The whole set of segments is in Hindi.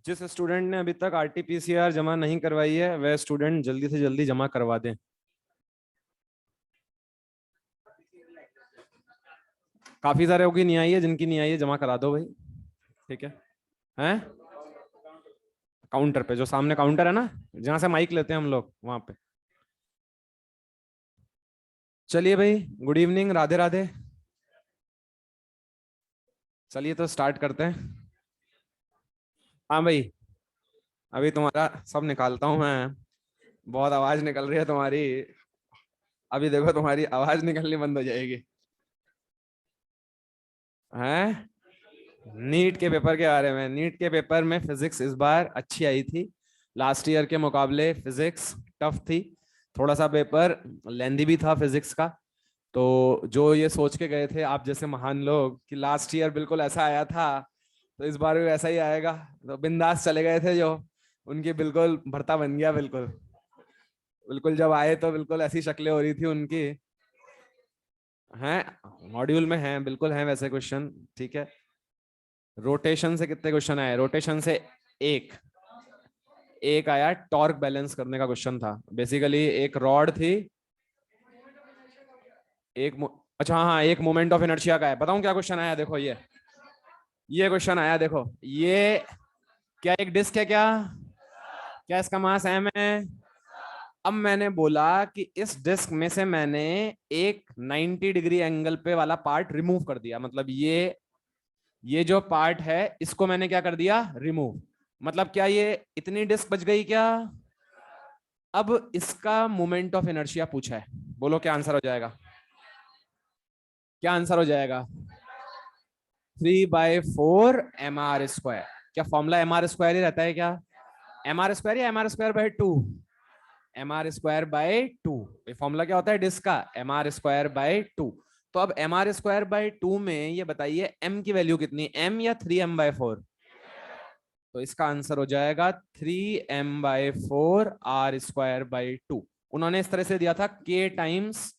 जिस स्टूडेंट ने अभी तक आरटीपीसीआर जमा नहीं करवाई है वह स्टूडेंट जल्दी से जल्दी जमा करवा दें। काफी सारे की नहीं आई है, जिनकी नहीं आई है जमा करा दो भाई। ठीक है। हैं? काउंटर पे, जो सामने काउंटर है ना, जहां से माइक लेते हैं हम लोग, वहां पे। चलिए भाई, गुड इवनिंग, राधे राधे। चलिए तो स्टार्ट करते हैं। हाँ भाई, अभी तुम्हारा सब निकालता हूँ मैं। बहुत आवाज निकल रही है तुम्हारी। अभी देखो तुम्हारी आवाज निकलनी बंद हो जाएगी। हैं? नीट के पेपर के बारे में, नीट के पेपर में फिजिक्स इस बार अच्छी आई थी। लास्ट ईयर के मुकाबले फिजिक्स टफ थी। थोड़ा सा पेपर लेंदी भी था फिजिक्स का। तो जो ये सोच के गए थे आप जैसे महान लोग कि लास्ट ईयर बिल्कुल ऐसा आया था, तो इस बार भी वैसा ही आएगा, तो बिंदास चले गए थे जो, उनकी बिल्कुल भरता बन गया। बिल्कुल बिल्कुल जब आए तो बिल्कुल ऐसी शक्लें हो रही थी उनकी। हैं? मॉड्यूल में हैं, बिल्कुल हैं वैसे क्वेश्चन। ठीक है। रोटेशन से कितने क्वेश्चन आए? रोटेशन से एक एक आया, टॉर्क बैलेंस करने का क्वेश्चन था। बेसिकली एक रॉड थी, अच्छा हाँ, एक मोमेंट ऑफ इनर्शिया का है। बताऊं क्या क्वेश्चन आया? देखो ये क्वेश्चन आया, देखो ये। क्या एक डिस्क है क्या? क्या इसका मास m है? अब मैंने बोला कि इस डिस्क में से मैंने एक 90 डिग्री एंगल पे वाला पार्ट रिमूव कर दिया। मतलब ये जो पार्ट है इसको मैंने क्या कर दिया? रिमूव। मतलब क्या ये इतनी डिस्क बच गई क्या? अब इसका मोमेंट ऑफ इनर्शिया पूछा है। बोलो क्या आंसर हो जाएगा? क्या आंसर हो जाएगा? 3/4 mr²। क्या फॉर्मूला mr² ही रहता है क्या? mr² या mr²/2? mr²/2। फॉर्मूला क्या होता है डिस्क का? mr²/2। तो अब mr²/2 में ये बताइए m की वैल्यू कितनी, m या 3m/4? तो इसका आंसर हो जाएगा 3m/4 r²/2। उन्होंने इस तरह से दिया था k टाइम्स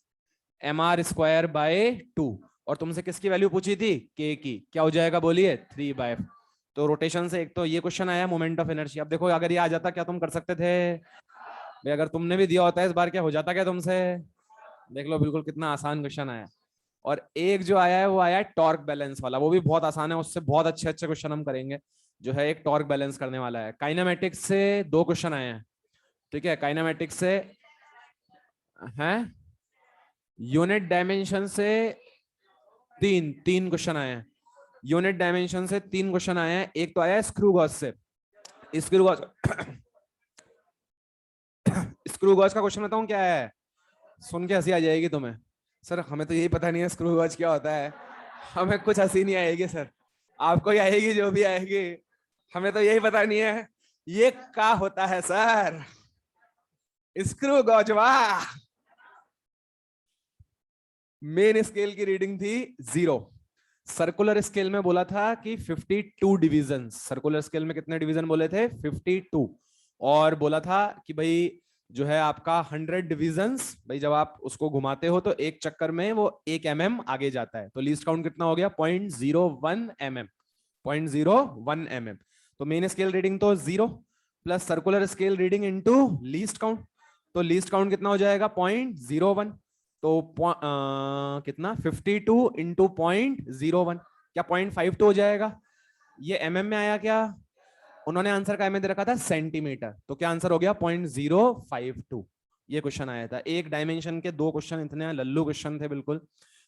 mr²/2। और तुमसे किसकी वैल्यू पूछी थी? k की। क्या हो जाएगा बोलिए? 3/4। तो रोटेशन से एक तो ये क्वेश्चन आया, मोमेंट ऑफ एनर्जी। अब देखो अगर ये आ जाता क्या तुम कर सकते थे भाई? अगर तुमने भी दिया होता है इस बार, क्या हो जाता क्या तुमसे? देख लो बिल्कुल कितना आसान क्वेश्चन आया। और एक जो आया है वो आया है टॉर्क बैलेंस वाला, वो भी बहुत आसान है। उससे बहुत अच्छे अच्छे क्वेश्चन हम करेंगे। जो है एक टॉर्क बैलेंस करने वाला है। काइनेमेटिक्स से दो क्वेश्चन आए हैं। ठीक है, काइनेमेटिक्स से हैं। यूनिट डायमेंशन से तीन तीन क्वेश्चन आए हैं। यूनिट डायमेंशन से तीन क्वेश्चन आए हैं। एक तो आया है स्क्रू गॉज से। स्क्रू गॉज स्क्रू गॉज का क्वेश्चन बताऊं क्या है? सुन के हंसी आ जाएगी तुम्हें। सर हमें तो यही पता नहीं है स्क्रू गॉज क्या होता है। हमें कुछ हंसी नहीं आएगी सर। आपको ही आएगी जो भी आएगी। हमें तो यही पता नहीं है ये क्या होता है सर। स्क्रू गॉज, वाह। मेन स्केल की रीडिंग थी 0। सर्कुलर स्केल में बोला था कि 52 डिवीजन। सर्कुलर स्केल में कितने डिवीजन बोले थे? 52। और बोला था कि भाई जो है आपका 100 डिविजन्स, भाई जब आप उसको घुमाते हो तो एक चक्कर में वो 1 mm आगे जाता है। तो लीस्ट काउंट कितना हो गया? 0.01 mm। 0.01 mm। तो मेन स्केल रीडिंग तो 0 plus circular scale reading into least count. तो लीस्ट काउंट कितना हो जाएगा? 0.01। तो कितना? 52 इंटू 0.01। क्या 0.52 हो जाएगा? ये mm में आया क्या? उन्होंने आंसर का में दे रखा था सेंटीमीटर, तो क्या आंसर हो गया? 0.052। ये क्वेश्चन आया था। एक डायमेंशन के दो क्वेश्चन, इतने लल्लू क्वेश्चन थे बिल्कुल।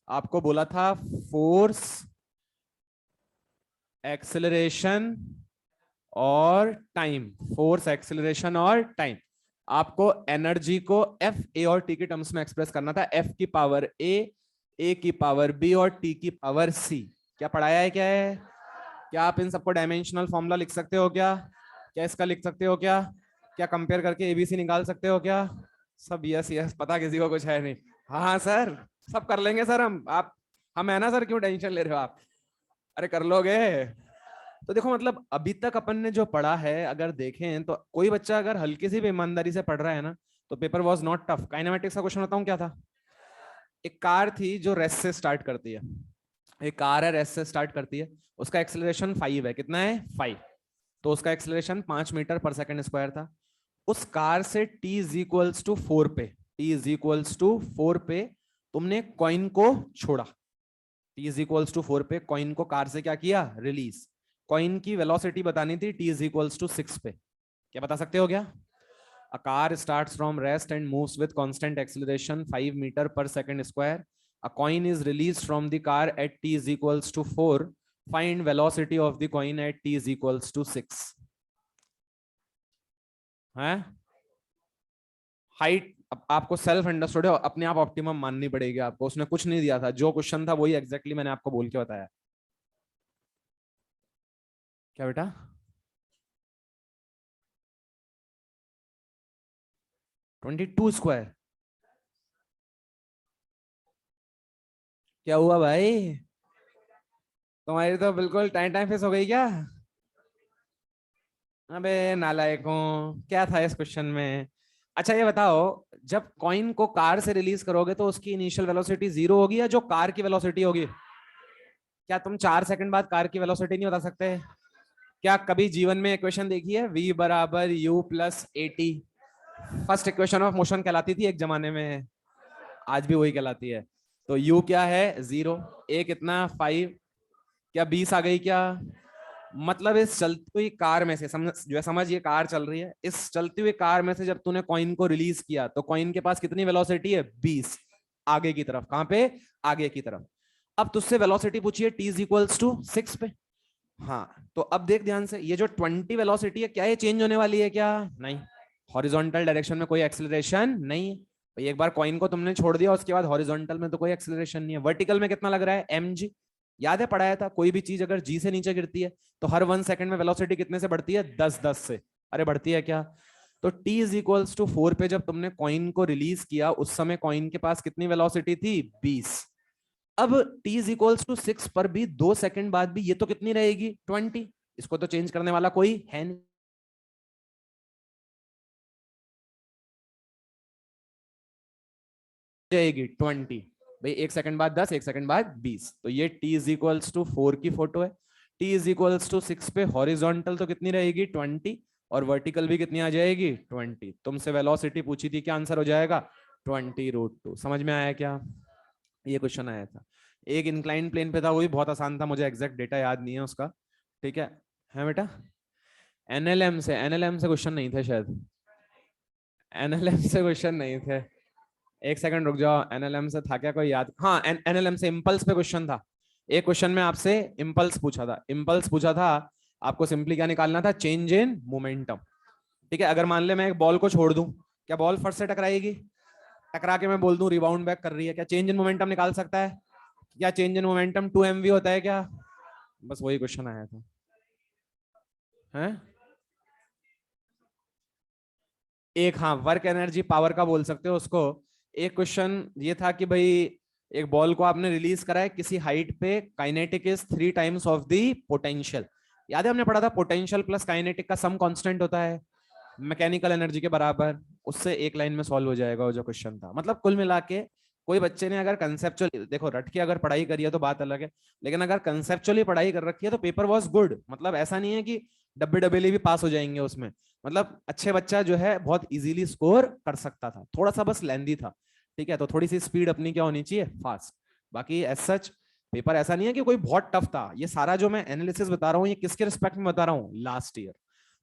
आपको बोला था फोर्स, एक्सेलरेशन और टाइम। फोर्स, एक्सेलरेशन और टाइम। आपको एनर्जी को एफ, ए और टी के टर्म्स में एक्सप्रेस करना था। एफ की पावर ए की पावर बी और टी की पावर सी। क्या पढ़ाया है? क्या है? क्या आप इन सबको डायमेंशनल फॉर्मूला लिख सकते हो क्या? क्या इसका लिख सकते हो क्या? क्या कंपेयर करके एबीसी निकाल सकते हो क्या? सब यस यस, पता किसी को कुछ है नहीं। हाँ हाँ सर, सब कर लेंगे सर हम। आप हम है ना सर, क्यों टेंशन ले रहे हो आप? अरे कर लोगे। तो देखो मतलब अभी तक अपन ने जो पढ़ा है, अगर देखें तो कोई बच्चा अगर हल्की सी भी ईमानदारी से पढ़ रहा है ना, तो paper was not tough. Kinematics का क्वेश्चन बताऊं क्या था? एक कार थी जो रेस से स्टार्ट करती है। एक कार है, रेस से स्टार्ट करती है। उसका एक्सेलरेशन 5 है। कितना है? 5। तो उसका एक्सेलरेशन 5 मीटर पर सेकंड स्क्वायर था। उस कार से t इज इक्वल्स टू 4 पे, t इज इक्वल्स टू 4 पे तुमने कॉइन को छोड़ा, t इज इक्वल्स टू 4 पे कॉइन को कार से क्या किया, रिलीज। कॉइन की वेलोसिटी बतानी थी, t इज इक्वल्स टू 6 पे। क्या बता सकते हो क्या? A car starts from rest and moves with constant acceleration 5 meter per second square. A coin is released from the car at t is equals to 4. Find velocity of the coin at t is equals to 6. है हाइट आपको सेल्फ अंडरस्टूड है, अपने आप ऑप्टिमम माननी पड़ेगी आपको, उसने कुछ नहीं दिया था, जो क्वेश्चन था वही एग्जैक्टली मैंने आपको बोल के बताया। क्या बेटा? Twenty two square? क्या हुआ भाई, तुम्हारी तो बिल्कुल टाइम टाइम फेस हो गई क्या? अबे नालायकों, क्या था इस क्वेश्चन में? अच्छा ये बताओ, जब कॉइन को कार से रिलीज करोगे तो उसकी इनिशियल वेलोसिटी 0 होगी या जो कार की वेलोसिटी होगी? क्या तुम 4 सेकंड बाद कार की वेलोसिटी नहीं बता सकते? क्या कभी जीवन में इक्वेशन देखी है, v बराबर u plus A T? First equation of motion कहलाती थी एक जमाने में, आज भी वही कहलाती है। तो u क्या है 0, a कितना 5, क्या 20 आ गई क्या? मतलब इस चलती हुई कार में से समझ ये कार चल रही है, इस चलती हुई कार में से जब तूने कॉइन को रिलीज किया तो कॉइन के पास कितनी वेलोसिटी है, 20, आगे की तरफ। कहां पे? आगे की तरफ। अब तुझसे वेलोसिटी पूछिए t इज इक्वल्स टू 6 पे। हाँ तो अब देख ध्यान से, ये जो 20 वेलोसिटी है क्या ये चेंज होने वाली है क्या? नहीं। हॉरिजॉन्टल डायरेक्शन में कोई एक्सेलरेशन नहीं है भाई, एक बार कॉइन को तुमने छोड़ दिया उसके बाद हॉरिजॉन्टल में तो कोई एक्सेलरेशन नहीं है। वर्टिकल में कितना लग रहा है, mg, याद है पढ़ाया था, कोई भी चीज अगर g से नीचे गिरती है तो हर 1 सेकंड में वेलोसिटी कितने से बढ़ती है, 10 से। अरे बढ़ती है क्या? तो t इज इक्वल्स टू 4 पे जब तुमने कॉइन को रिलीज किया उस समय कॉइन के पास कितनी वेलोसिटी थी, 20। अब t इज इक्वल्स टू 6 पर भी 2 सेकंड बाद भी ये तो कितनी रहेगी, 20। इसको तो चेंज करने वाला कोई है नहीं, जाएगी 20। भाई 1 सेकंड बाद 10, 1 सेकंड बाद 20, तो ये t इज इक्वल्स टू 4 की फोटो है। t इज इक्वल्स टू 6 पे हॉरिजॉन्टल तो कितनी रहेगी, 20, और वर्टिकल भी कितनी आ जाएगी, 20। तुमसे वेलोसिटी पूछी थी, क्या आंसर हो जाएगा, 20√2। समझ में आया क्या? ये क्वेश्चन आया था, एक इंक्लाइन प्लेन पे था, वो भी बहुत आसान था, मुझे एग्जैक्ट डेटा याद नहीं है उसका। ठीक है बेटा? एनएलएम से क्वेश्चन नहीं थे शायद, एनएलएम से क्वेश्चन नहीं थे। एक सेकंड रुक जाओ, एनएलएम से था क्या कोई याद? हाँ एनएलएम से इम्पल्स पे क्वेश्चन था। एक क्वेश्चन में आपसे इम्पल्स पूछा था, आपको सिंपली क्या निकालना था, चेंज इन मोमेंटम। ठीक है, अगर मान ले मैं एक बॉल को छोड़ दूं, क्या बॉल फर्स्ट से टकराएगी? टकरा के मैं बोल दूं रिबाउंड बैक कर रही है, क्या चेंज इन मोमेंटम निकाल सकता है? क्या चेंज इन मोमेंटम 2mv होता है क्या? बस वही क्वेश्चन आया था। हैं एक, हाँ वर्क एनर्जी पावर का बोल सकते हो उसको। एक क्वेश्चन ये था कि भाई एक बॉल को आपने रिलीज करा है किसी हाइट पे, kinetic is 3 times of the potential. याद है हमने पढ़ा था पोटेंशियल प्लस काइनेटिक का सम कांस्टेंट होता है मैकेनिकल एनर्जी के बराबर। उससे एक लाइन में सॉल्व हो जाएगा वो जो क्वेश्चन था। मतलब कुल मिला के कोई बच्चे ने अगर कंसेप्चुअल, देखो रट के अगर पढ़ाई करी है तो बात अलग है, लेकिन अगर कंसेप्चुअली पढ़ाई कर रखी है तो पेपर वाज गुड। मतलब ऐसा नहीं है कि डब्बे डब्बेली भी पास हो जाएंगे उसमें, मतलब अच्छे बच्चा जो है बहुत इजीली स्कोर कर सकता था, थोड़ा सा बस लेंदी था। ठीक है, तो थोड़ी सी स्पीड अपनी क्या होनी चाहिए, फास्ट। बाकी एज सच पेपर ऐसा नहीं है कि कोई बहुत टफ था। ये सारा जो मैं एनालिसिस बता रहा हूँ ये किसके रिस्पेक्ट में बता रहा हूँ, लास्ट ईयर।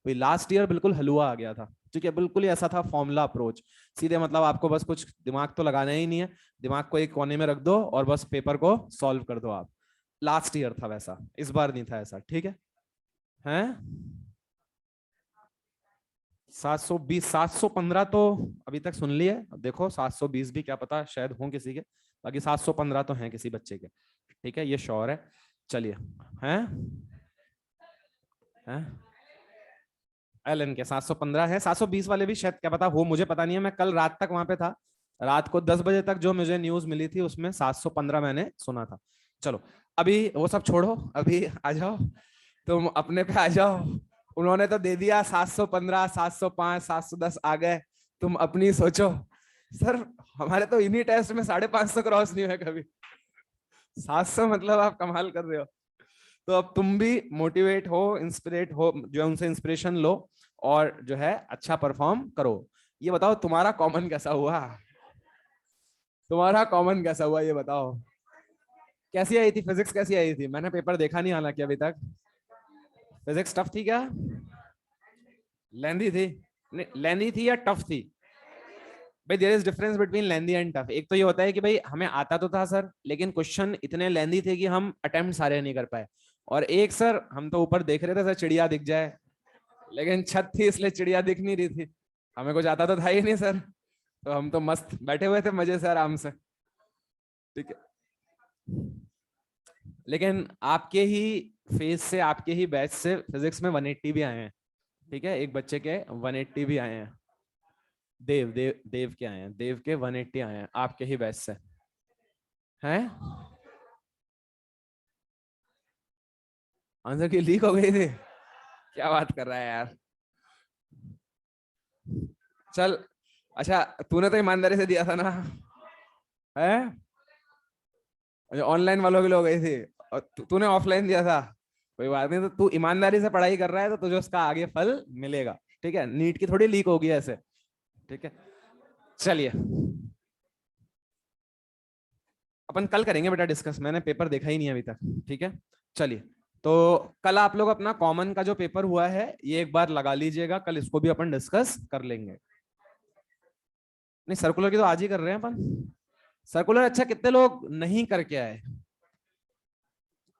तो लास्ट ईयर बिल्कुल हलवा आ गया था। ठीक है, बिल्कुल ही ऐसा था फॉर्मूला अप्रोच सीधे, मतलब आपको बस कुछ दिमाग तो लगाना ही नहीं है, दिमाग को एक कोने में रख दो और बस पेपर को सॉल्व कर दो आप। लास्ट ईयर था वैसा, इस बार नहीं था ऐसा। ठीक है, हैं 720 715 तो अभी तक सुन लिए, अब देखो 720 भी क्या पता शायद हो किसी के, बाकी 715 तो हैं किसी बच्चे के। ठीक है, ये श्योर है। चलिए, हैं हैं एलन के 715 है, 720 वाले भी शायद क्या पता हो, मुझे पता नहीं है, मैं कल रात तक वहां पे था, रात को 10 बजे तक जो मुझे न्यूज मिली थी उसमें 715 मैंने सुना था। चलो अभी वो सब छोड़ो, अभी आ जाओ तुम अपने पे आ जाओ। उन्होंने तो दे दिया 715 705 710 आ गए, तुम अपनी सोचो। सर हमारे तो इन्हीं टेस्ट में 550 क्रॉस नहीं हुआ कभी, 700 मतलब आप कमाल कर रहे हो। तो अब तुम भी मोटिवेट हो, इंस्पिरेट हो, जो है उनसे इंस्पिरेशन लो और जो है अच्छा परफॉर्म करो। ये बताओ तुम्हारा कॉमन कैसा हुआ? तुम्हारा कॉमन कैसा हुआ ये बताओ। कैसी आई थी फिजिक्स, कैसी आई थी? मैंने पेपर देखा नहीं हालांकि अभी तक। फिजिक्स टफ थी क्या? लेंदी थी? लेंदी थी या टफ थी? भाई there is difference between lengthy and tough. एक तो ये होता है कि भाई हमें आता तो था सर, लेकिन क्वेश्चन इतने लेंदी थे कि हम अटेम्प्ट सारे नहीं कर पाए। और एक सर हम तो ऊपर देख रहे थे सर चिड़िया दिख जाए, लेकिन छत थी इसलिए चिड़िया दिख नहीं रही थी। हमें कुछ आता तो था ही नहीं सर, तो हम तो मस्त बैठे हुए थे मजे से आराम से। ठीक है, लेकिन आपके ही फेज से, आपके ही बैच से फिजिक्स में 180 भी आए हैं। ठीक है, एक बच्चे के 180 भी आए हैं। देव देव देव के आए हैं, देव के 180 आए हैं आपके ही बैच से हैं। आंसर की लीक हो गई थी? क्या बात कर रहा है यार। चल अच्छा, तूने तो ईमानदारी से दिया था ना? है ऑनलाइन वालों की हो गई थी और तूने ऑफलाइन दिया था। कोई बात नहीं, तो तू ईमानदारी से पढ़ाई कर रहा है तो तुझे उसका आगे फल मिलेगा। ठीक है, नीट की थोड़ी लीक होगी ऐसे। ठीक है, चलिए अपन कल करेंगे बेटा डिस्कस, मैंने पेपर देखा ही नहीं अभी तक। ठीक है, चलिए। तो कल आप लोग अपना कॉमन का जो पेपर हुआ है ये एक बार लगा लीजिएगा, कल इसको भी अपन डिस्कस कर लेंगे। नहीं सर्कुलर की तो आज ही कर रहे हैं अपन। सर्कुलर अच्छा कितने लोग नहीं करके आए?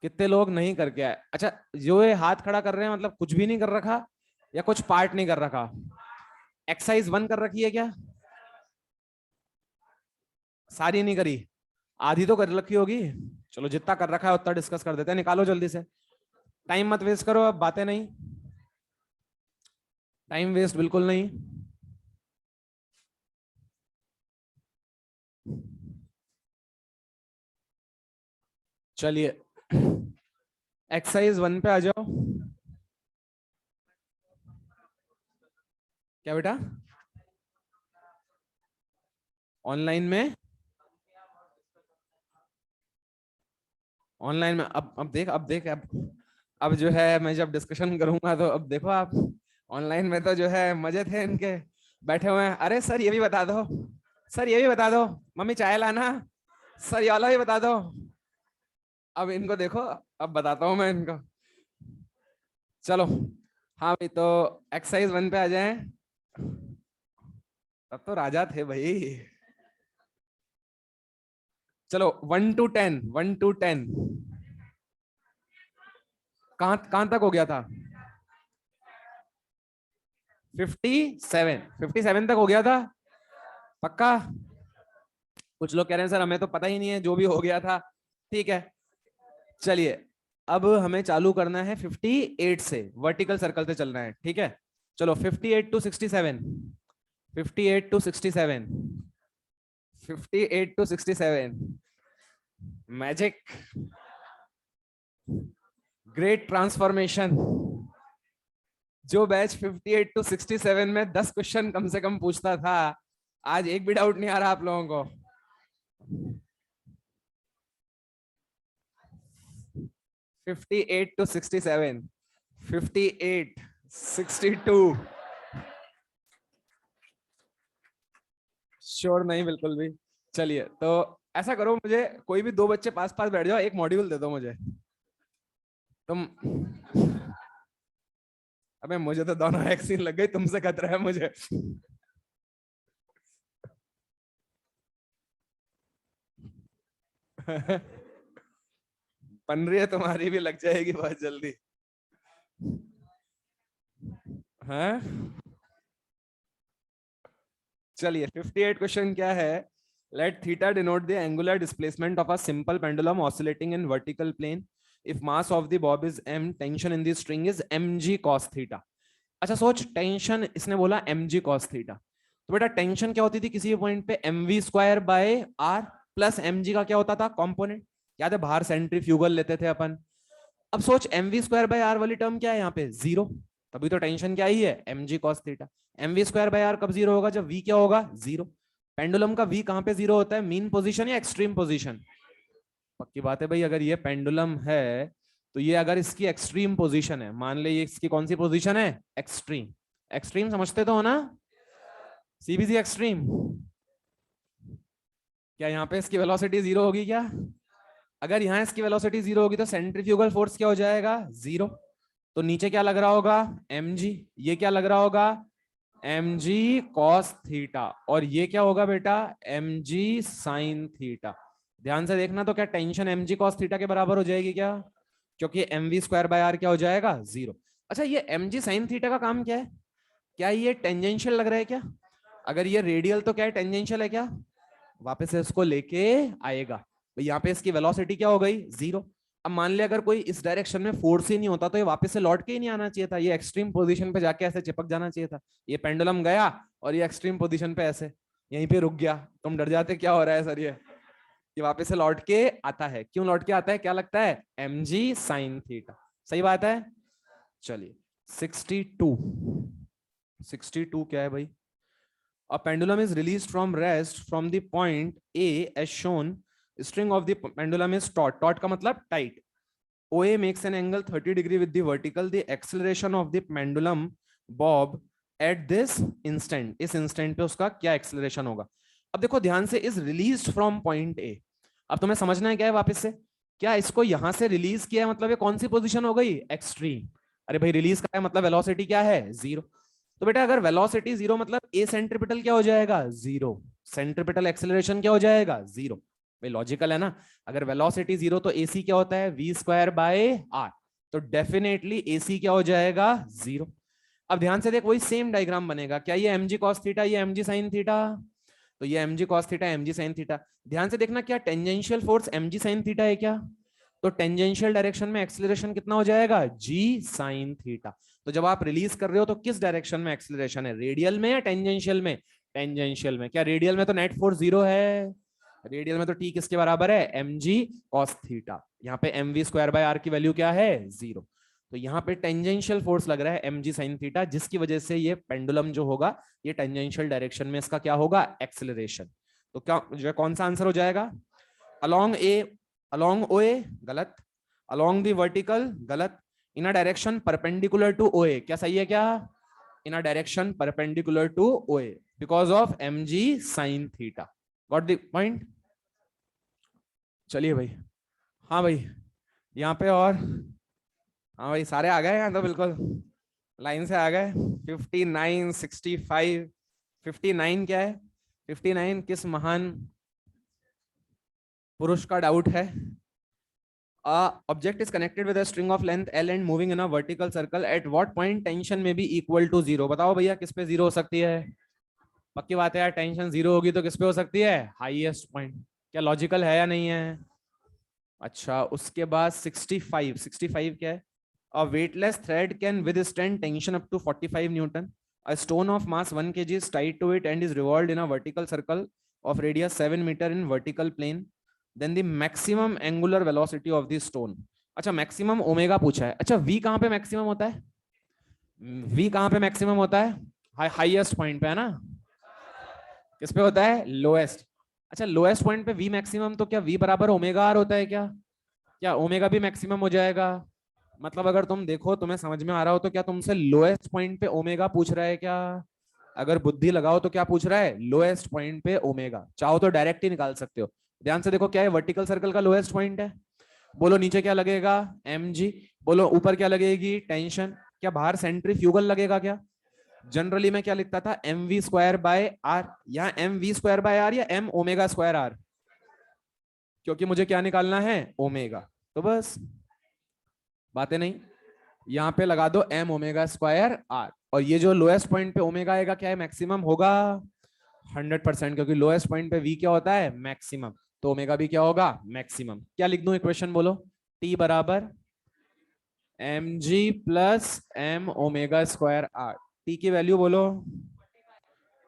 कितने लोग नहीं करके आए? अच्छा, जो ये हाथ खड़ा कर रहे हैं मतलब कुछ भी नहीं कर रखा या कुछ पार्ट नहीं कर रखा? एक्सरसाइज 1 कर रखी है क्या? सारी नहीं करी? आधी तो कर रखी होगी। चलो जितना कर रखा है उतना डिस्कस कर देते हैं, निकालो जल्दी से। टाइम मत वेस्ट करो, अब बातें नहीं, टाइम वेस्ट बिल्कुल नहीं। चलिए एक्सरसाइज 1 पे आ जाओ। क्या बेटा? ऑनलाइन में? ऑनलाइन में अब देख, अब जो है मैं जब डिस्कशन करूंगा तो अब देखो आप। ऑनलाइन में तो जो है मजे थे इनके, बैठे हुए हैं, अरे सर ये भी बता दो, सर ये भी बता दो, मम्मी चाय लाना, सर ये वाला भी बता दो। अब इनको देखो, अब बताता हूं मैं इनको। चलो हाँ भाई, तो एक्सरसाइज 1 पे आ जाएं। तब तो राजा थे भाई। चलो 1 to 10, 1 to 10 कहां कहां तक हो गया था? 57, 57 तक हो गया था पक्का? कुछ लोग कह रहे हैं सर हमें तो पता ही नहीं है जो भी हो गया था। ठीक है, चलिए अब हमें चालू करना है 58 से, वर्टिकल सर्कल से चलना है। ठीक है, चलो 58 to 67, 58 to 67, 58 to 67। Magic, great transformation. जो बैच 58 to 67 में 10 क्वेश्चन कम से कम पूछता था, आज एक भी डाउट नहीं आ रहा आप लोगों को। 58 to 67, 58, 62। श्योर नहीं बिल्कुल भी। चलिए तो ऐसा करो, मुझे कोई भी 2 बच्चे पास पास बैठ जाओ, एक मॉड्यूल दे दो मुझे तुम। अबे मुझे तो दोनों वैक्सीन लग गई, तुमसे खतरा है मुझे। बन रही है, तुम्हारी भी लग जाएगी बहुत जल्दी। हाँ चलिए 58 क्वेश्चन क्या है? Let theta denote the angular displacement of a simple pendulum oscillating in vertical plane if mass of the bob is m, tension in the string is mg cos theta. अच्छा सोच, टेंशन इसने बोला mg cos थीटा, तो बेटा टेंशन क्या होती थी किसी भी पॉइंट पे? mv square by r plus mg का क्या होता था कंपोनेंट, याद है बाहर सेंट्रीफ्यूगल लेते थे अपन। अब सोच mv स्क्वायर बाय r वाली टर्म क्या है यहाँ पे? जीरो। तभी तो टेंशन क्या ही है? mg cos theta. mv square by r कब जीरो होगा? जब v क्या होगा? जीरो। पेंडुलम का v कहां पे जीरो होता है? मीन पोजीशन या एक्सट्रीम पोजीशन? पक्की बात है भाई, अगर ये पेंडुलम है तो ये अगर इसकी एक्सट्रीम पोजीशन है, मान ले ये इसकी कौन सी पोजीशन है, एक्सट्रीम। एक्सट्रीम समझते तो हो ना, सीबीसी एक्सट्रीम। क्या यहाँ पे इसकी वेलोसिटी जीरो होगी क्या? अगर यहाँ इसकी वेलोसिटी जीरो होगी तो सेंट्रीफ्यूगल फोर्स क्या हो जाएगा, जीरो। तो नीचे क्या लग रहा होगा, mg। ये क्या लग रहा होगा, mg cos थीटा। और ये क्या होगा बेटा, mg sin थीटा। ध्यान से देखना, तो क्या टेंशन mg cos थीटा के बराबर हो जाएगी क्या? क्योंकि mv स्क्वायर बाय आर क्या हो जाएगा, जीरो। अच्छा, ये mg sin थीटा का काम क्या है? क्या ये टेंजेंशियल लग रहा है क्या? अगर ये रेडियल तो क्या है, टेंजेंशियल है क्या? वापस से इसको लेके आएगा। यहाँ पे इसकी वेलोसिटी क्या हो गई, जीरो। अब मान लिया अगर कोई इस डायरेक्शन में फोर्स ही नहीं होता तो ये वापस से लौट के ही नहीं आना चाहिए था, ये एक्सट्रीम पोजीशन पे जाके ऐसे चिपक जाना चाहिए था। ये पेंडुलम गया और ये एक्सट्रीम पोजीशन पे ऐसे यहीं पे रुक गया। तुम डर जाते क्या हो रहा है सर, ये वापस से लौट के आता है। क्यों लौट के आता है, क्या लगता है, mg sin थीटा। सही बात है। चलिए 62 क्या है भाई, a pendulum is released from rest from the point A as shown. String of the pendulum is taut. Taut का मतलब tight. OA makes an angle 30 degree with the vertical. The acceleration of the pendulum bob at this instant. इस instant पे उसका क्या acceleration होगा? अब देखो ध्यान से, is released from point A. अब तुम्हें समझना है क्या है वापस से, क्या इसको यहां से रिलीज किया है, मतलब ये कौन सी पोजीशन हो गई, एक्सट्रीम। अरे भाई रिलीज का है मतलब वेलोसिटी क्या है, जीरो। तो बेटा अगर वेलोसिटी जीरो मतलब ए सेंट्रिपिटल क्या हो जाएगा, जीरो। सेंट्रिपिटल एक्सेलरेशन क्या हो जाएगा, जीरो। भाई लॉजिकल है ना। अगर वेलोसिटी जीरो तो एसी क्या होता है, वी स्क्वायर बाय आर। तो डेफिनेटली एसी क्या हो जाएगा, जीरो। अब ध्यान से देख, वही सेम डायग्राम बनेगा। क्या ये mg cos थीटा, ये mg sin थीटा। तो ये mg cos theta, mg sin theta. ध्यान से देखना, क्या tangential force mg sin theta है क्या? तो टेंजेंशियल डायरेक्शन में एक्सेलरेशन कितना हो जाएगा, g sin थीटा। तो जब आप रिलीज कर रहे हो तो किस डायरेक्शन में एक्सेलरेशन है, रेडियल में या टेंजेंशियल में? टेंजेंशियल में। क्या रेडियल में तो नेट फोर्स जीरो है, रेडियल में तो टी किसके बराबर है, mg cos थीटा। यहाँ पे mv स्क्वायर बाय आर की वैल्यू क्या है, जीरो। तो यहाँ पे टेंजेंशियल फोर्स लग रहा है mg sin थीटा, जिसकी वजह से ये पेंडुलम जो होगा ये टेंजेंशियल डायरेक्शन में इसका क्या होगा, एक्सेलरेशन। तो क्या जो है कौन सा आंसर हो जाएगा, along a along OA गलत, along the vertical गलत, in a direction perpendicular to OA क्या सही है क्या, in a direction perpendicular to OA because of mg sin theta. Got the point? चलिए भाई, हाँ भाई यहाँ पे, और हाँ भाई सारे आ गए यहाँ तो बिल्कुल लाइन से आ गए। 59, 65, 59 क्या है, 59 किस महान पुरुष का डाउट है। Object is connected with a string of length L and moving in a vertical circle, at what point tension में बी इक्वल टू जीरो। बताओ भैया किस पे जीरो हो सकती है, पक्की बात है यार, टेंशन जीरो होगी तो किस पे हो सकती है, हाईएस्ट पॉइंट। क्या लॉजिकल है या नहीं है? अच्छा उसके बाद 65 क्या है, a weightless thread can withstand tension up to 45 Newton. A stone of mass 1 kg is tied to it and is revolved in a vertical circle of radius 7 meter in vertical plane. Then the maximum angular velocity of the stone. अच्छा मैक्सिमम ओमेगा पूछा है। अच्छा v कहाँ पे मैक्सिमम होता है, v कहाँ पे मैक्सिमम होता है, हाईएस्ट पॉइंट पे है ना, किस पे होता है, लोएस्ट। अच्छा लोएस्ट पॉइंट पे v मैक्सिमम, तो क्या v बराबर ओमेगा आर होता है क्या, क्या ओमेगा भी मैक्सिमम हो जाएगा। मतलब अगर तुम देखो तुम्हें समझ में आ रहा हो तो क्या तुमसे लोएस्ट पॉइंट पे ओमेगा पूछ रहा है क्या, अगर बुद्धि लगाओ तो क्या पूछ रहा है, लोएस्ट पॉइंट पे ओमेगा। चाहो तो डायरेक्ट ही निकाल सकते हो। ध्यान से देखो क्या है, वर्टिकल सर्कल का लोएस्ट पॉइंट है, बोलो नीचे क्या लगेगा, mg, बोलो ऊपर क्या लगेगी, टेंशन, क्या बाहर सेंट्रीफ्यूगल लगेगा क्या। जनरली मैं क्या लिखता था, mv स्क्वायर बाय आर, यहाँ mv स्क्वायर बाय आर या m ओमेगा स्क्वायर आर, क्योंकि मुझे क्या निकालना है, ओमेगा। तो बस बातें नहीं, यहाँ पे लगा दो m ओमेगा स्क्वायर आर, और ये जो लोएस्ट पॉइंट पे ओमेगा आएगा क्या है, मैक्सिमम होगा 100%, क्योंकि लोएस्ट पॉइंट पे v क्या होता है, मैक्सिमम। तो ओमेगा भी क्या होगा, मैक्सिमम। क्या लिख दूं इक्वेशन, बोलो, t बराबर mg plus m omega square R. t की वैल्यू बोलो,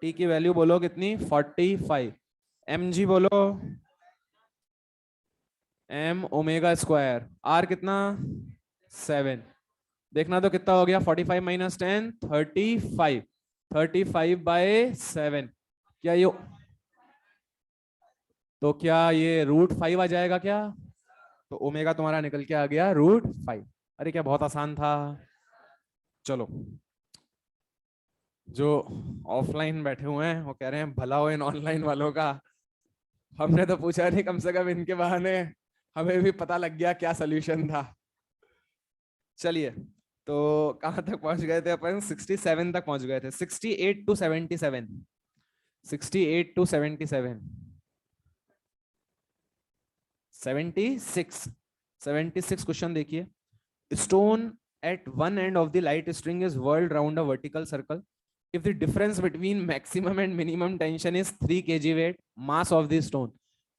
t की वैल्यू बोलो कितनी, 45। mg बोलो m ओमेगा स्क्वायर, r कितना 7। देखना तो कितना हो गया, 45 माइनस 10 35, 35 बाय 7। क्या ये, तो क्या ये √5 आ जाएगा क्या, तो ओमेगा तुम्हारा निकल के आ गया √5। अरे क्या बहुत आसान था। चलो, जो ऑफलाइन बैठे हुए हैं वो कह रहे हैं भला हो इन ऑनलाइन वालों का, हमने तो पूछा नहीं, कम से कम इनके बहाने हमें भी पता लग गया क्या सोल्यूशन था। चलिए, तो कहां तक पहुंच गए थे अपन? 67 तक पहुंच गए थे। 68 टू 77, 68 टू 77, 76, 76 क्वेश्चन देखिए। Stone at one end of the light string is whirled round a vertical circle. If the difference between maximum and minimum tension is 3 kg weight, mass of the stone.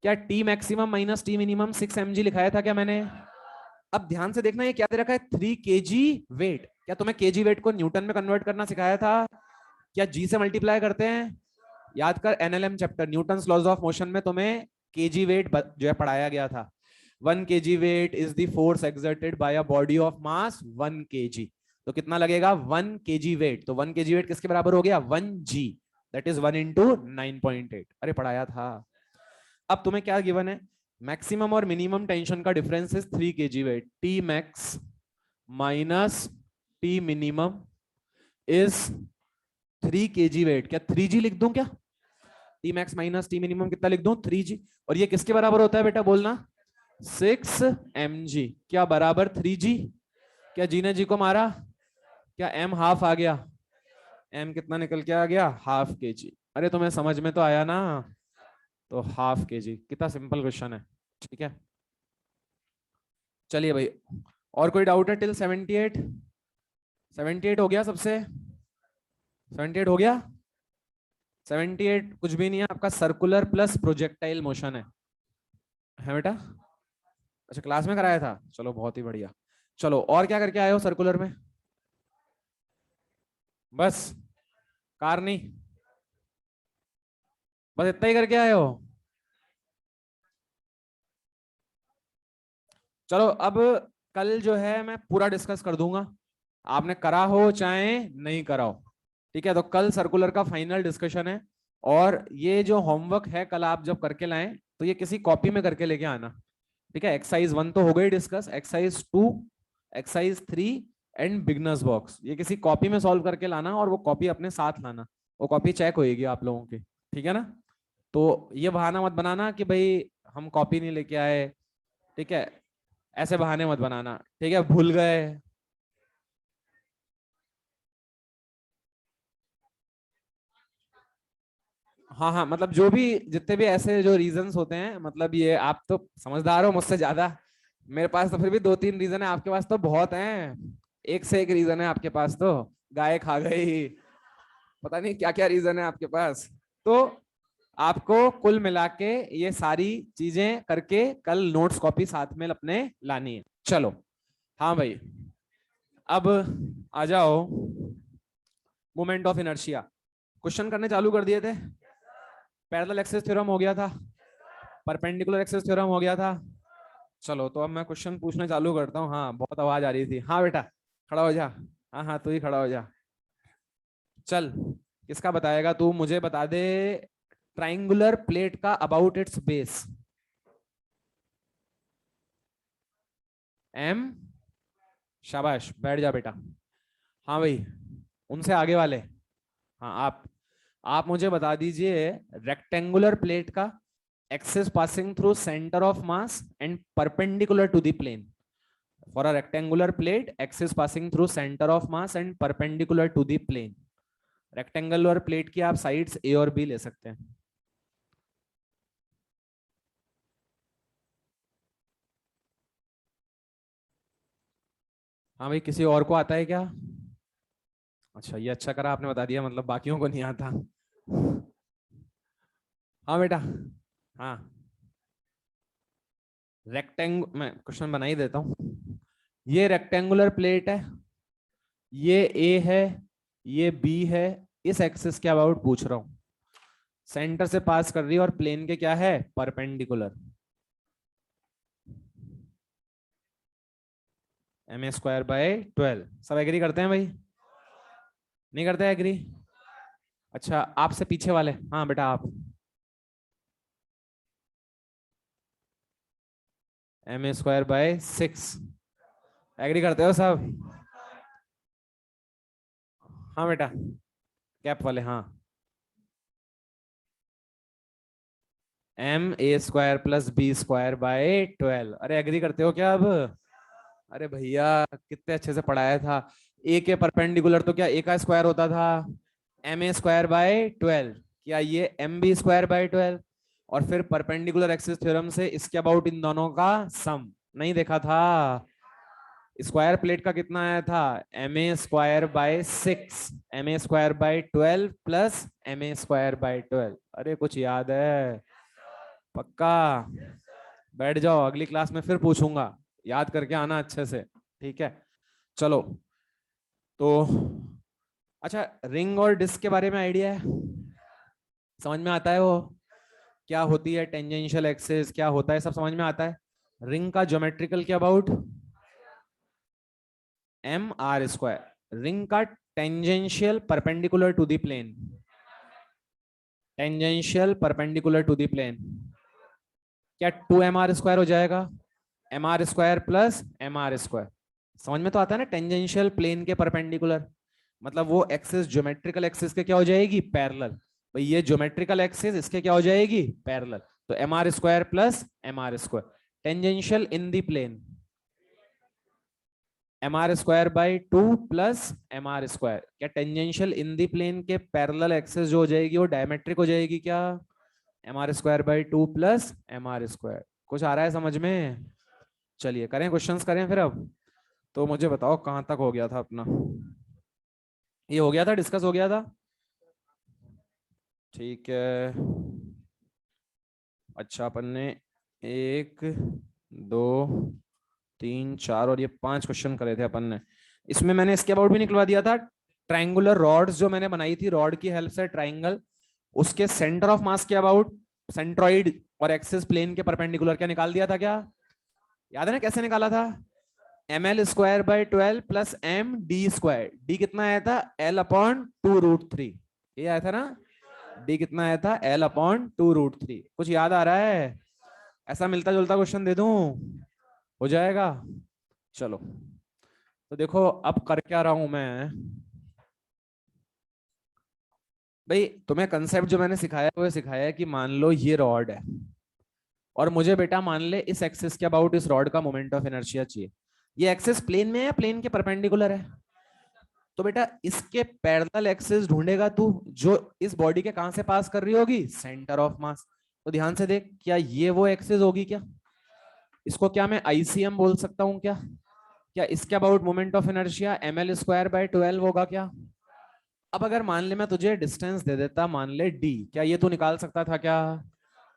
क्या T maximum minus T minimum 6 mg लिखाया था क्या मैंने? अब ध्यान से देखना, ये क्या दे रखा है? 3 kg weight। क्या तुम्हें kg weight को न्यूटन में कन्वर्ट करना सिखाया था? क्या G से मल्टीप्लाई करते हैं? याद कर, NLM chapter Newton's laws of motion में तुम्हें kg weight जो है पढ़ाया गया था। 1 kg weight is the force exerted by a body of mass 1 kg। तो कितना लगेगा? 1 kg weight। तो 1 kg weight किसके बराबर हो गया? 1g, that is 1 into 9.8। अरे पढ़ाया था। अब तुम्हें क्या गिवन है? मैक्सिमम और मिनिमम टेंशन का difference is 3 kg weight। T max minus T minimum is 3 kg weight। क्या 3g लिख दूं क्या? T max minus T minimum कितना लिख दूं? 3g। और ये किसके बराबर होता है बेटा, बोलना? 6 mg। क्या बराबर 3g? क्या जी ने जी को मारा? क्या m हाफ आ गया? m कितना निकल के आ गया? ½ kg। अरे तुम्हें समझ में तो आया ना? तो ½ kg। कितना सिंपल क्वेश्चन है। ठीक है, चलिए भाई, और कोई डाउट है टिल 78? 78 हो गया सबसे? 78 हो गया? 78 कुछ भी नहीं है आपका, सर्कुलर प्लस प्रोजेक्टाइल मोशन है बेटा? अच्छा, क्लास में कराया था, चलो बहुत ही बढ़िया। चलो, और क्या करके आए हो सर्कुलर में? बस कार नहीं, बस इतना ही करके आए हो? चलो, अब कल जो है मैं पूरा डिस्कस कर दूंगा, आपने करा हो चाहे नहीं करा हो। ठीक है, तो कल सर्कुलर का फाइनल डिस्कशन है। और ये जो होमवर्क है कल आप जब करके लाएं तो ये किसी कॉपी में करके लेके आना। ठीक है, एक्सरसाइज 1 तो हो गई discuss, exercise 2, exercise 3 and beginners box, ये किसी कॉपी में सॉल्व करके लाना और वो कॉपी अपने साथ लाना। वो कॉपी चेक होएगी आप लोगों की। ठीक है ना? तो ये बहाना मत बनाना कि भाई हम कॉपी नहीं लेके आए। ठीक है, ऐसे बहाने मत बनाना। ठीक है, भूल गए। हाँ हाँ, मतलब जो भी जितने भी ऐसे जो रीजंस होते हैं, मतलब ये आप तो समझदार हो मुझसे ज्यादा। मेरे पास तो फिर भी 2-3 रीजन है, आपके पास तो बहुत हैं। एक से एक रीजन है आपके पास तो। गाय खा गई, पता नहीं क्या क्या रीजन है आपके पास। तो आपको कुल मिला के ये सारी चीजें करके कल नोट्स कॉपी साथ में अपने लानी है। चलो, हाँ भाई, अब आ जाओ। मोमेंट ऑफ इनर्शिया क्वेश्चन करने चालू कर दिए थे। पैरेलल एक्सिस थ्योरम हो गया था, परपेंडिकुलर एक्सिस थ्योरम हो गया था। चलो, तो अब मैं क्वेश्चन पूछने चालू करता हूँ। हाँ, बहुत आवाज आ रही थी। हाँ बेटा, खड़ा हो जा। हाँ हाँ, तू ही खड़ा हो जा। चल, किसका बताएगा तू? मुझे बता दे ट्राइंगुलर प्लेट का अबाउट इट्स बेस। एम, शाबाश, बैठ जा बेटा। हाँ भाई, उनसे आगे वाले। हाँ, आप मुझे बता दीजिए रेक्टेंगुलर प्लेट का axis passing through centre of mass and perpendicular to the plane. For a rectangular plate, axis passing through centre of mass and perpendicular to the plane. Rectangular plate की आप साइड्स ए और बी ले सकते हैं। हाँ भाई, किसी और को आता है क्या? अच्छा, ये अच्छा करा आपने बता दिया, मतलब बाकियों को नहीं आता। हाँ बेटा। हाँ, मैं क्वेश्चन बना ही देता हूँ। ये रेक्टेंगुलर प्लेट है, ये ए है, ये बी है। इस एक्सिस के अबाउट पूछ रहा हूँ। सेंटर से पास कर रही है और प्लेन के क्या है? परपेंडिकुलर। ma² / 12। सब एग्री करते हैं भाई? नहीं करते एग्री? अच्छा, आपसे पीछे वाले। हाँ बेटा, आप ma² / 6। एग्री करते हो सब? हाँ बेटा, कैप वाले, हाँ। ma² + b² / 12। अरे एग्री करते हो क्या अब? अरे भैया, कितने अच्छे से पढ़ाया था। ए के परपेंडिकुलर तो क्या ए का स्क्वायर होता था? ma² / 12। क्या ये mb²/12? और फिर परपेंडिकुलर एक्सिस थ्योरम से इसके अबाउट इन दोनों का सम नहीं देखा था? स्क्वायर प्लेट का कितना आया था? ma² / 6, ma² / 12 plus ma² / 12। अरे कुछ याद है? पक्का? बैठ जाओ, अगली क्लास में फिर पूछूंगा, याद करके आना अच्छे से। ठीक है, चलो। तो अच्छा, रिंग और डिस्क के बारे में आइडिया है? समझ में आता है वो क्या होती है? टेंजेंशियल एक्सिस क्या होता है, सब समझ में आता है? रिंग का ज्योमेट्रिकल क्या अबाउट? mr²। रिंग का tangential perpendicular to the plane, tangential perpendicular to the plane, क्या 2mr² हो जाएगा? mr² plus mr²। समझ में तो आता है ना? टेंजेंशियल प्लेन के परपेंडिकुलर मतलब वो एक्सिस ज्योमेट्रिकल एक्सिस के क्या हो जाएगी? पैरेलल। भाई ये ज्योमेट्रिकल एक्सिस इसके क्या हो जाएगी? पैरेलल। तो mr² plus mr²। Tangential in the plane mr²/2 plus mr²। क्या टेंजेंशियल इन द प्लेन के पैरेलल एक्सिस जो हो जाएगी वो डायमेट्रिक हो जाएगी क्या? mr²/2 plus mr²। कुछ आ रहा है समझ में? चलिए करें क्वेश्चंस, करें फिर अब। तो मुझे बताओ कहां तक हो गया था अपना? ये हो गया था, डिस्कस हो गया था? ठीक है। अच्छा, अपन ने 1, 2, 3, 4 और ये 5 क्वेश्चन करे थे अपन ने। इसमें मैंने इसके अबाउट भी निकलवा दिया था। ट्रायंगुलर रॉड्स जो मैंने बनाई थी, रॉड की हेल्प से ट्रायंगल, उसके सेंटर ऑफ मास के अबाउट, सेंट्रॉइड और एक्सिस प्लेन के परपेंडिकुलर क्या निकाल दिया था क्या? याद है ना कैसे निकाला था? ml² / 12 plus md²। डी कितना आया था? l/2√3। ये आया था ना? डी कितना आया था? l/2√3। कुछ याद आ रहा है? ऐसा मिलता जुलता क्वेश्चन दे दूं, हो जाएगा? चलो, तो देखो अब कर क्या रहा हूं मैं। भाई तुम्हें कंसेप्ट जो मैंने सिखाया वो सिखाया है कि मान लो ये रॉड है, और मुझे बेटा मान ले इस एक्सिस के अबाउट इस रॉड का मोमेंट ऑफ इनर्शिया चाहिए। ये एक्सिस प्लेन में है, प्लेन के परपेंडिकुलर है। तो बेटा इसके पैरेलल एक्सिस ढूंढेगा तू, जो इस बॉडी के कहां से पास कर रही होगी? सेंटर ऑफ मास। तो ध्यान से देख, क्या ये वो एक्सिस होगी क्या? इसको क्या मैं आईसीएम बोल सकता हूं क्या? क्या इसके about moment of inertia ml²/12 होगा क्या? अब अगर मान ले मैं तुझे डिस्टेंस दे देता, मान ले d, क्या ये तू निकाल सकता था क्या?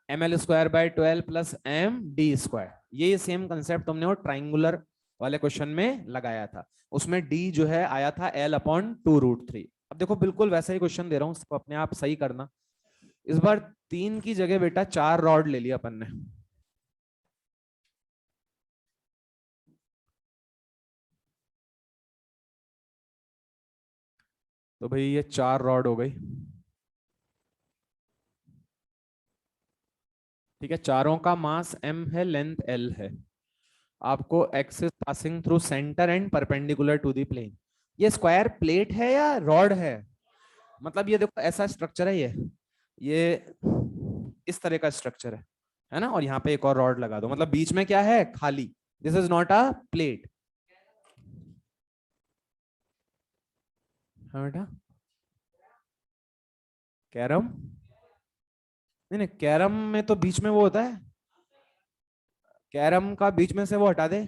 ml² / 12 plus md²। ये सेम कंसेप्ट तुमने वो ट्राइंगुलर वाले क्वेश्चन में लगाया था। उसमें d जो है आया था l/2√3। अब देखो बिल्कुल वैसा ही क्वेश्चन दे रहा हूँ, सबको अपने आप सही करना। इस बार 3 की जगह बेटा 4 रॉड ले लिया अपन ने। तो भाई ये 4 रॉड हो गई। ठीक है, चारों का मास m है, लेंथ l है। आपको axis passing through centre and perpendicular to the plane. ये स्क्वायर प्लेट है या रॉड है? मतलब ये देखो ऐसा स्ट्रक्चर है, ये इस तरह का स्ट्रक्चर है ना? और यहाँ पे एक और रॉड लगा दो, मतलब बीच में क्या है? खाली। This is not a plate. हाँ बेटा, कैरम? नहीं नहीं, कैरम में तो बीच में वो होता है, कैरम का बीच में से वो हटा दे।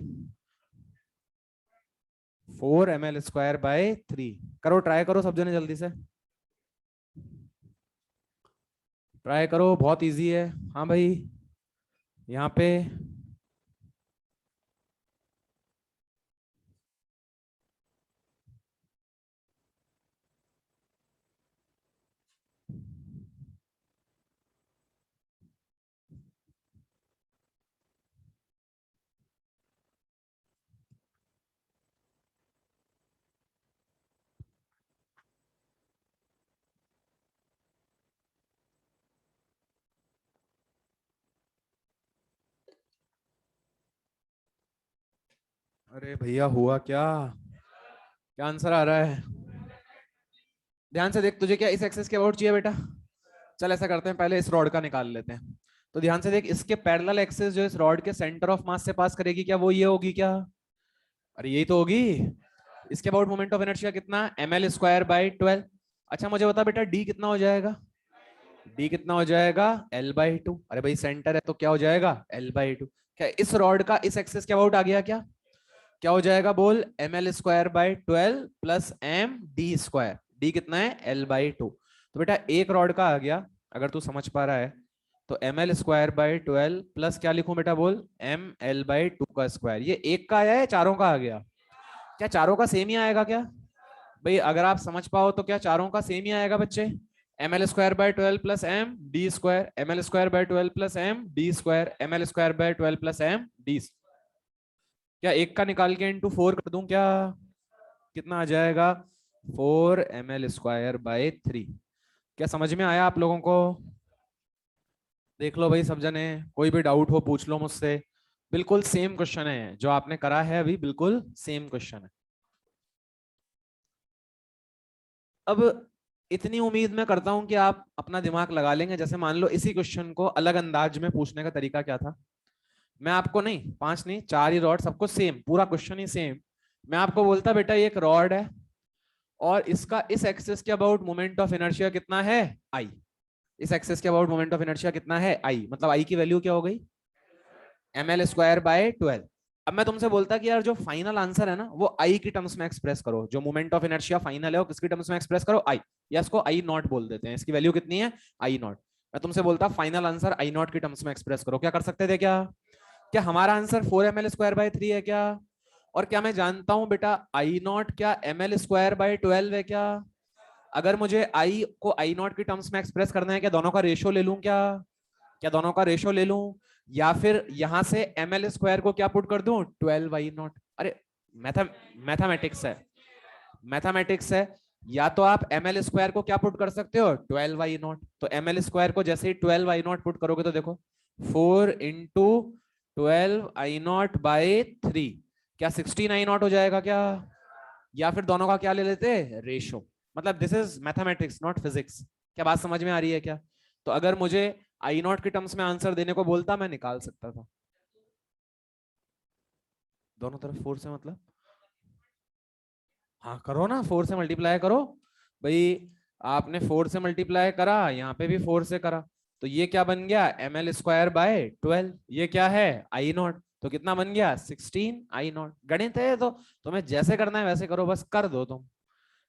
4ml² / 3। करो, ट्राई करो सब जने जल्दी से, ट्राई करो, बहुत इजी है। हाँ भाई, यहाँ पे अरे भैया हुआ क्या? क्या आंसर आ रहा है? ध्यान से देख, तुझे क्या इस एक्सिस के अबाउट चाहिए बेटा? चल ऐसा करते हैं, पहले इस रॉड का निकाल लेते हैं। तो ध्यान से देख, इसके पैरेलल एक्सिस जो इस रॉड के सेंटर ऑफ मास से पास करेगी, क्या वो ये होगी क्या? अरे यही तो होगी। इसके अबाउट मोमेंट ऑफ इनर्शिया कितना? ml²/12। अच्छा मुझे बता बेटा, डी कितना हो जाएगा? डी कितना हो जाएगा? L/2। अरे भाई सेंटर है तो क्या हो जाएगा? L/2। क्या इस रॉड का इस एक्सिस के अबाउट आ गया क्या? क्या हो जाएगा बोल? ml²/12 plus md²। डी कितना है? L/2। तो बेटा एक रॉड का आ गया, अगर तू समझ पा रहा है तो ml²/12 प्लस क्या लिखूं बेटा बोल? ml/2 का स्क्वायर। ये एक का आया है, चारों का आ गया? क्या चारों का सेम ही आएगा क्या? भाई अगर आप समझ पाओ तो क्या चारों का सेम ही आएगा बच्चे? ml²/12 plus md², ml²/12 plus md², ml²/12 plus md। क्या एक का निकाल के इंटू 4 कर दूं क्या? कितना आ जाएगा? 4ml²/3। क्या समझ में आया आप लोगों को? देख लो भाई सब जने, कोई भी डाउट हो पूछ लो मुझसे। बिल्कुल सेम क्वेश्चन है जो आपने करा है अभी, बिल्कुल सेम क्वेश्चन है। अब इतनी उम्मीद मैं करता हूं कि आप अपना दिमाग लगा लेंगे। जैसे मान लो इसी क्वेश्चन को अलग अंदाज में पूछने का तरीका क्या था। मैं आपको नहीं, 5 नहीं 4 ही रॉड, सबको सेम, पूरा क्वेश्चन ही सेम। मैं आपको बोलता बेटा ये एक रॉड है और इसका इस एक्सिस के अबाउट मोमेंट ऑफ इनर्शिया कितना है? आई। इस एक्सिस के अबाउट मोमेंट ऑफ इनर्शिया कितना है? आई। मतलब आई की वैल्यू क्या हो गई? ml²/12। अब मैं तुमसे बोलता कि यार जो फाइनल आंसर है ना वो आई की टर्म्स में एक्सप्रेस करो। जो मोमेंट ऑफ इनर्शिया फाइनल है वो किसकी टर्म्स में एक्सप्रेस करो? आई। या इसको आई नॉट बोल देते हैं, इसकी वैल्यू कितनी है? I not. मैं तुमसे बोलता फाइनल आंसर आई नॉट की टर्म्स में एक्सप्रेस करो, क्या कर सकते थे? क्या क्या हमारा आंसर 4ml²/3 है क्या? और क्या मैं जानता हूं बेटा आई नॉट क्या ml²/12 है क्या? अगर मुझे आई को आई नॉट की टर्म्स में एक्सप्रेस करना है, क्या दोनों का रेशियो ले लूं क्या? क्या दोनों का रेशियो ले लूं? या फिर यहां से ml² को क्या पुट कर दूं? 12y0। अरे मैथा मैथमेटिक्स है, मैथमेटिक्स है। या तो आप ml² को क्या पुट कर सकते हो? 12y0। तो ml² को जैसे ही 12y0 पुट करोगे तो देखो 4 × 12i0/3, क्या 16i0 हो जाएगा क्या? या फिर दोनों का क्या ले लेते? रेशियो। मतलब this is mathematics not physics. क्या बात समझ में आ रही है क्या? तो अगर मुझे आई नॉट के टर्म्स में आंसर देने को बोलता, मैं निकाल सकता था। दोनों तरफ 4 से मतलब, हाँ करो ना, 4 से मल्टीप्लाई करो भाई। आपने 4 से मल्टीप्लाई करा, यहाँ पे भी 4 से करा, तो ये क्या बन गया? ml²/12। ये क्या है? I not. तो कितना बन गया? 16i0। गणित है तो तुम्हें जैसे करना है वैसे करो, बस कर दो तुम।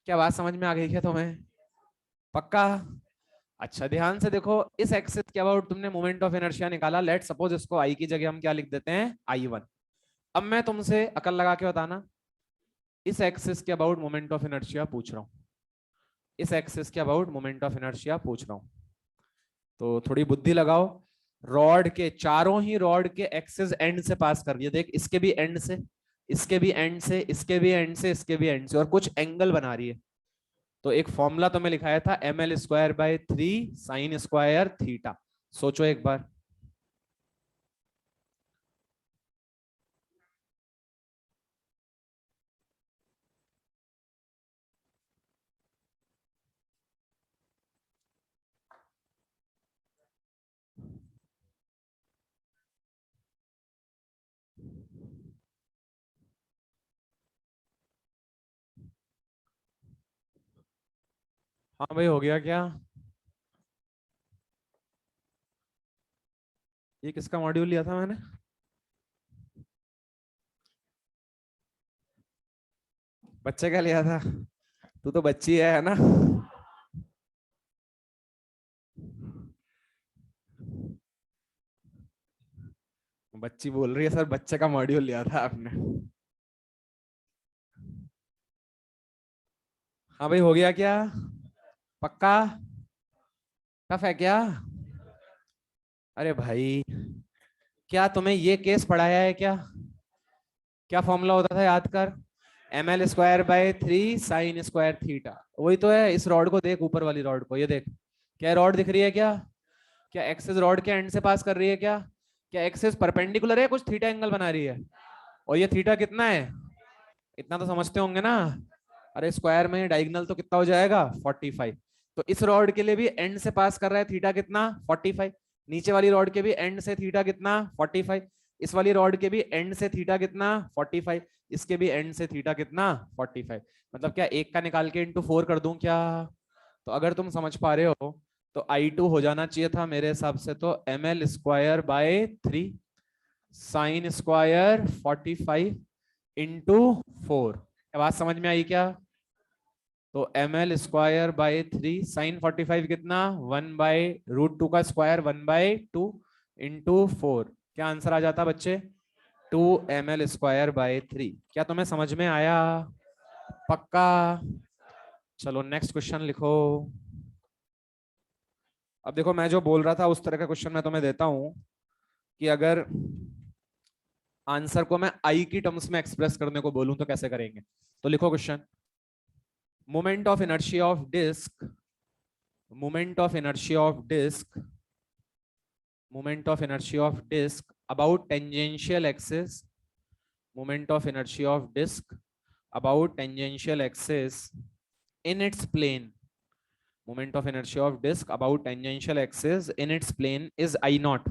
क्या बात समझ में आ गई क्या तुम्हें? पक्का? अच्छा ध्यान से देखो, इस एक्सिस के अबाउट तुमने मोमेंट ऑफ इनर्शिया निकाला। लेट सपोज इसको आई की जगह हम क्या लिख देते हैं? I1। अब मैं तुमसे अकल लगा के बताना, इस एक्सिस के अबाउट मोमेंट ऑफ इनर्शिया पूछ रहा हूं। इस एक्सिस के अबाउट मोमेंट ऑफ इनर्शिया पूछ रहा हूं, तो थोड़ी बुद्धि लगाओ। रॉड के चारों ही रॉड के एक्सिस एंड से पास कर रही है। देख इसके भी एंड से, इसके भी एंड से, इसके भी एंड से, इसके भी एंड से, और कुछ एंगल बना रही है। तो एक फॉर्मूला तो मैं लिखाया था ml²/3 sin²θ। सोचो एक बार। हाँ भाई हो गया क्या? ये किसका मॉड्यूल लिया था मैंने? बच्चे का लिया था? तू तो बच्ची है ना? बच्ची बोल रही है सर बच्चे का मॉड्यूल लिया था आपने। हाँ भाई हो गया क्या? पक्का? टफ है क्या? अरे भाई, क्या तुम्हें ये केस पढ़ाया है क्या? क्या फॉर्मूला होता था याद कर? ml²/3 sin²θ। वही तो है। इस रॉड को देख, ऊपर वाली रॉड को, ये देख, क्या रॉड दिख रही है क्या? क्या एक्सिस रॉड के एंड से पास कर रही है क्या? क्या एक्सिस परपेंडिकुलर है, कुछ थीटा एंगल बना रही है? और ये थीटा कितना है? इतना तो समझते होंगे ना। अरे स्क्वायर में डायगोनल तो कितना हो जाएगा 45। तो इस रॉड के लिए भी एंड से पास कर रहा है थीटा कितना 45। नीचे वाली रॉड के भी एंड से थीटा कितना 45। इस वाली रॉड के भी एंड से थीटा कितना 45। इसके भी एंड से थीटा कितना 45। मतलब क्या एक का निकाल के इंटू 4 कर दूं क्या? तो अगर तुम समझ पा रहे हो तो I2 हो जाना चाहिए था मेरे हिसाब से तो ml square by 3 sine square 45 into 4। बात समझ में आई क्या? तो ml स्क्वायर बाय 3 साइन 45 कितना 1/√2 का स्क्वायर 1/2 इंटू 4। क्या आंसर आ जाता बच्चे? 2ml square by 3। क्या तुम्हें समझ में आया? पक्का? चलो नेक्स्ट क्वेश्चन लिखो। अब देखो मैं जो बोल रहा था उस तरह का क्वेश्चन मैं तुम्हें देता हूं कि अगर आंसर को मैं आई की टर्म्स में एक्सप्रेस करने को बोलूं तो कैसे करेंगे। तो लिखो question. Moment of inertia of disc, moment of inertia of disc, moment of inertia of disk about tangential axis, moment of inertia of disk about tangential axis in its plane, moment of inertia of disk about tangential axis in its plane is I naught,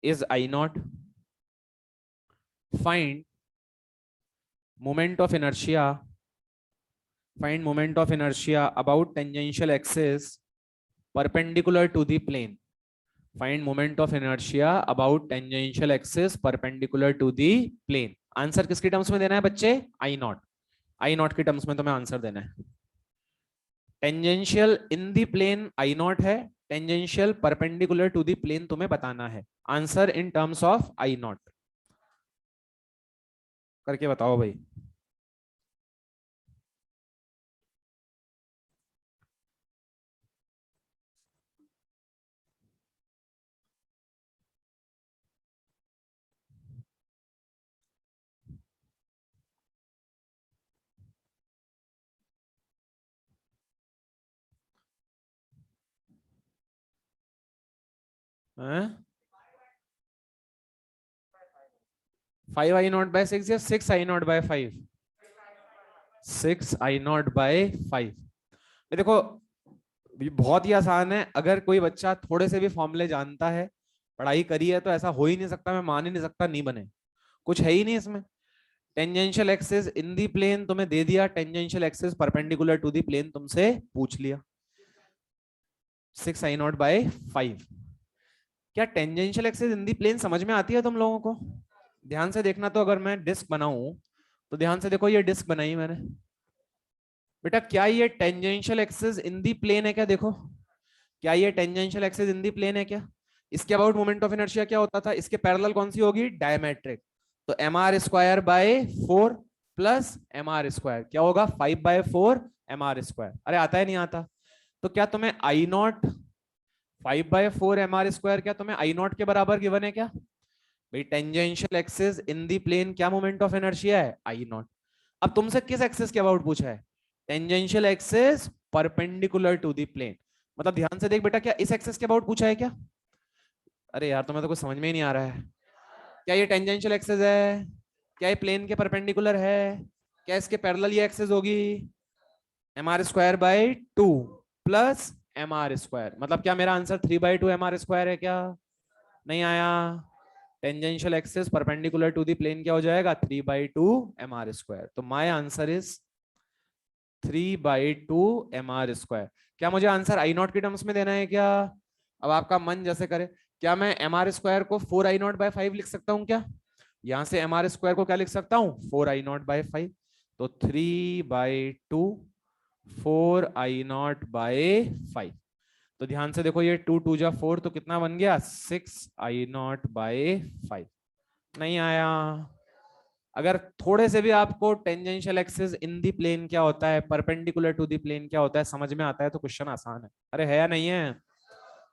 is I naught. Find moment of inertia, find moment of inertia about tangential axis perpendicular to the plane. Find moment of inertia about tangential axis perpendicular to the plane. Answer किसकी टर्म्स में देना है बच्चे? आई नॉट, आई नॉट की टर्म्स में तुम्हें आंसर देना है। Tangential in the plane I naught है, tangential perpendicular to the plane तुम्हें बताना है। Answer in terms of I naught करके बताओ भाई। हैं? 5I0/6 या 6I0/5? 6I0/5। देखो ये बहुत ही आसान है। अगर कोई बच्चा थोड़े से भी फॉर्मूले जानता है, पढ़ाई करी है, तो ऐसा हो ही नहीं सकता, मैं मान ही नहीं सकता नहीं बने। कुछ है ही नहीं इसमें। Tangential axis in the plane तुम्हें दे दिया, tangential axis perpendicular to the plane तुमसे पूछ लिया। 6I0/5। क्या tangential axis in the plane समझ में आती है तुम लोगों को? ध्यान से देखना। तो अगर मैं डिस्क बनाऊं तो ध्यान से देखो, ये डिस्क बनाई मैंने बेटा, क्या ये tangential axis in the plane है क्या? देखो, क्या ये tangential axis in the plane है क्या? इसके अबाउट मोमेंट ऑफ इनर्शिया क्या होता था? इसके पैरेलल कौन सी होगी? डायमेट्रिक। तो mr²/4 प्लस mr², क्या होगा? 5/4 mr²। अरे आता है नहीं आता? तो क्या तुम्हें आई नॉट 5/4 mr² क्या तुम्हें आई नॉट के बराबर गिवन है क्या? भाई tangential axis in the plane क्या मोमेंट ऑफ इनर्शिया है? I naught. अब तुमसे किस एक्सिस के अबाउट पूछा है? Tangential axis perpendicular to the plane. मतलब ध्यान से देख बेटा, क्या इस एक्सिस के अबाउट पूछा है क्या? अरे यार तुम्हें तो कुछ समझ में ही नहीं आ रहा है। क्या ये टेंजेंशियल एक्सिस है? क्या ये प्लेन के परपेंडिकुलर है? क्या इसके पैरेलल ये एक्सिस होगी? mr²/2 plus mr²। मतलब क्या मेरा आंसर 3/2 mr² है क्या? नहीं आया। Tangential axis perpendicular to the plane क्या हो जाएगा? 3/2 mr²। तो माय आंसर इज 3/2 mr²। क्या मुझे आंसर आई नॉट की टर्म्स में देना है क्या? अब आपका मन जैसे करे। क्या मैं mr² को 4I0/5 लिख सकता हूं क्या? यहां से mr² को क्या लिख सकता हूं? 4I0/5। तो 3/2 4I0/5। तो ध्यान से देखो, ये 2 2 जा 4, तो कितना बन गया? 6I0/5। नहीं आया। अगर थोड़े से भी आपको tangential axis in the plane क्या होता है, परपेंडिकुलर टू दी प्लेन क्या होता है समझ में आता है तो क्वेश्चन आसान है। अरे है या नहीं है?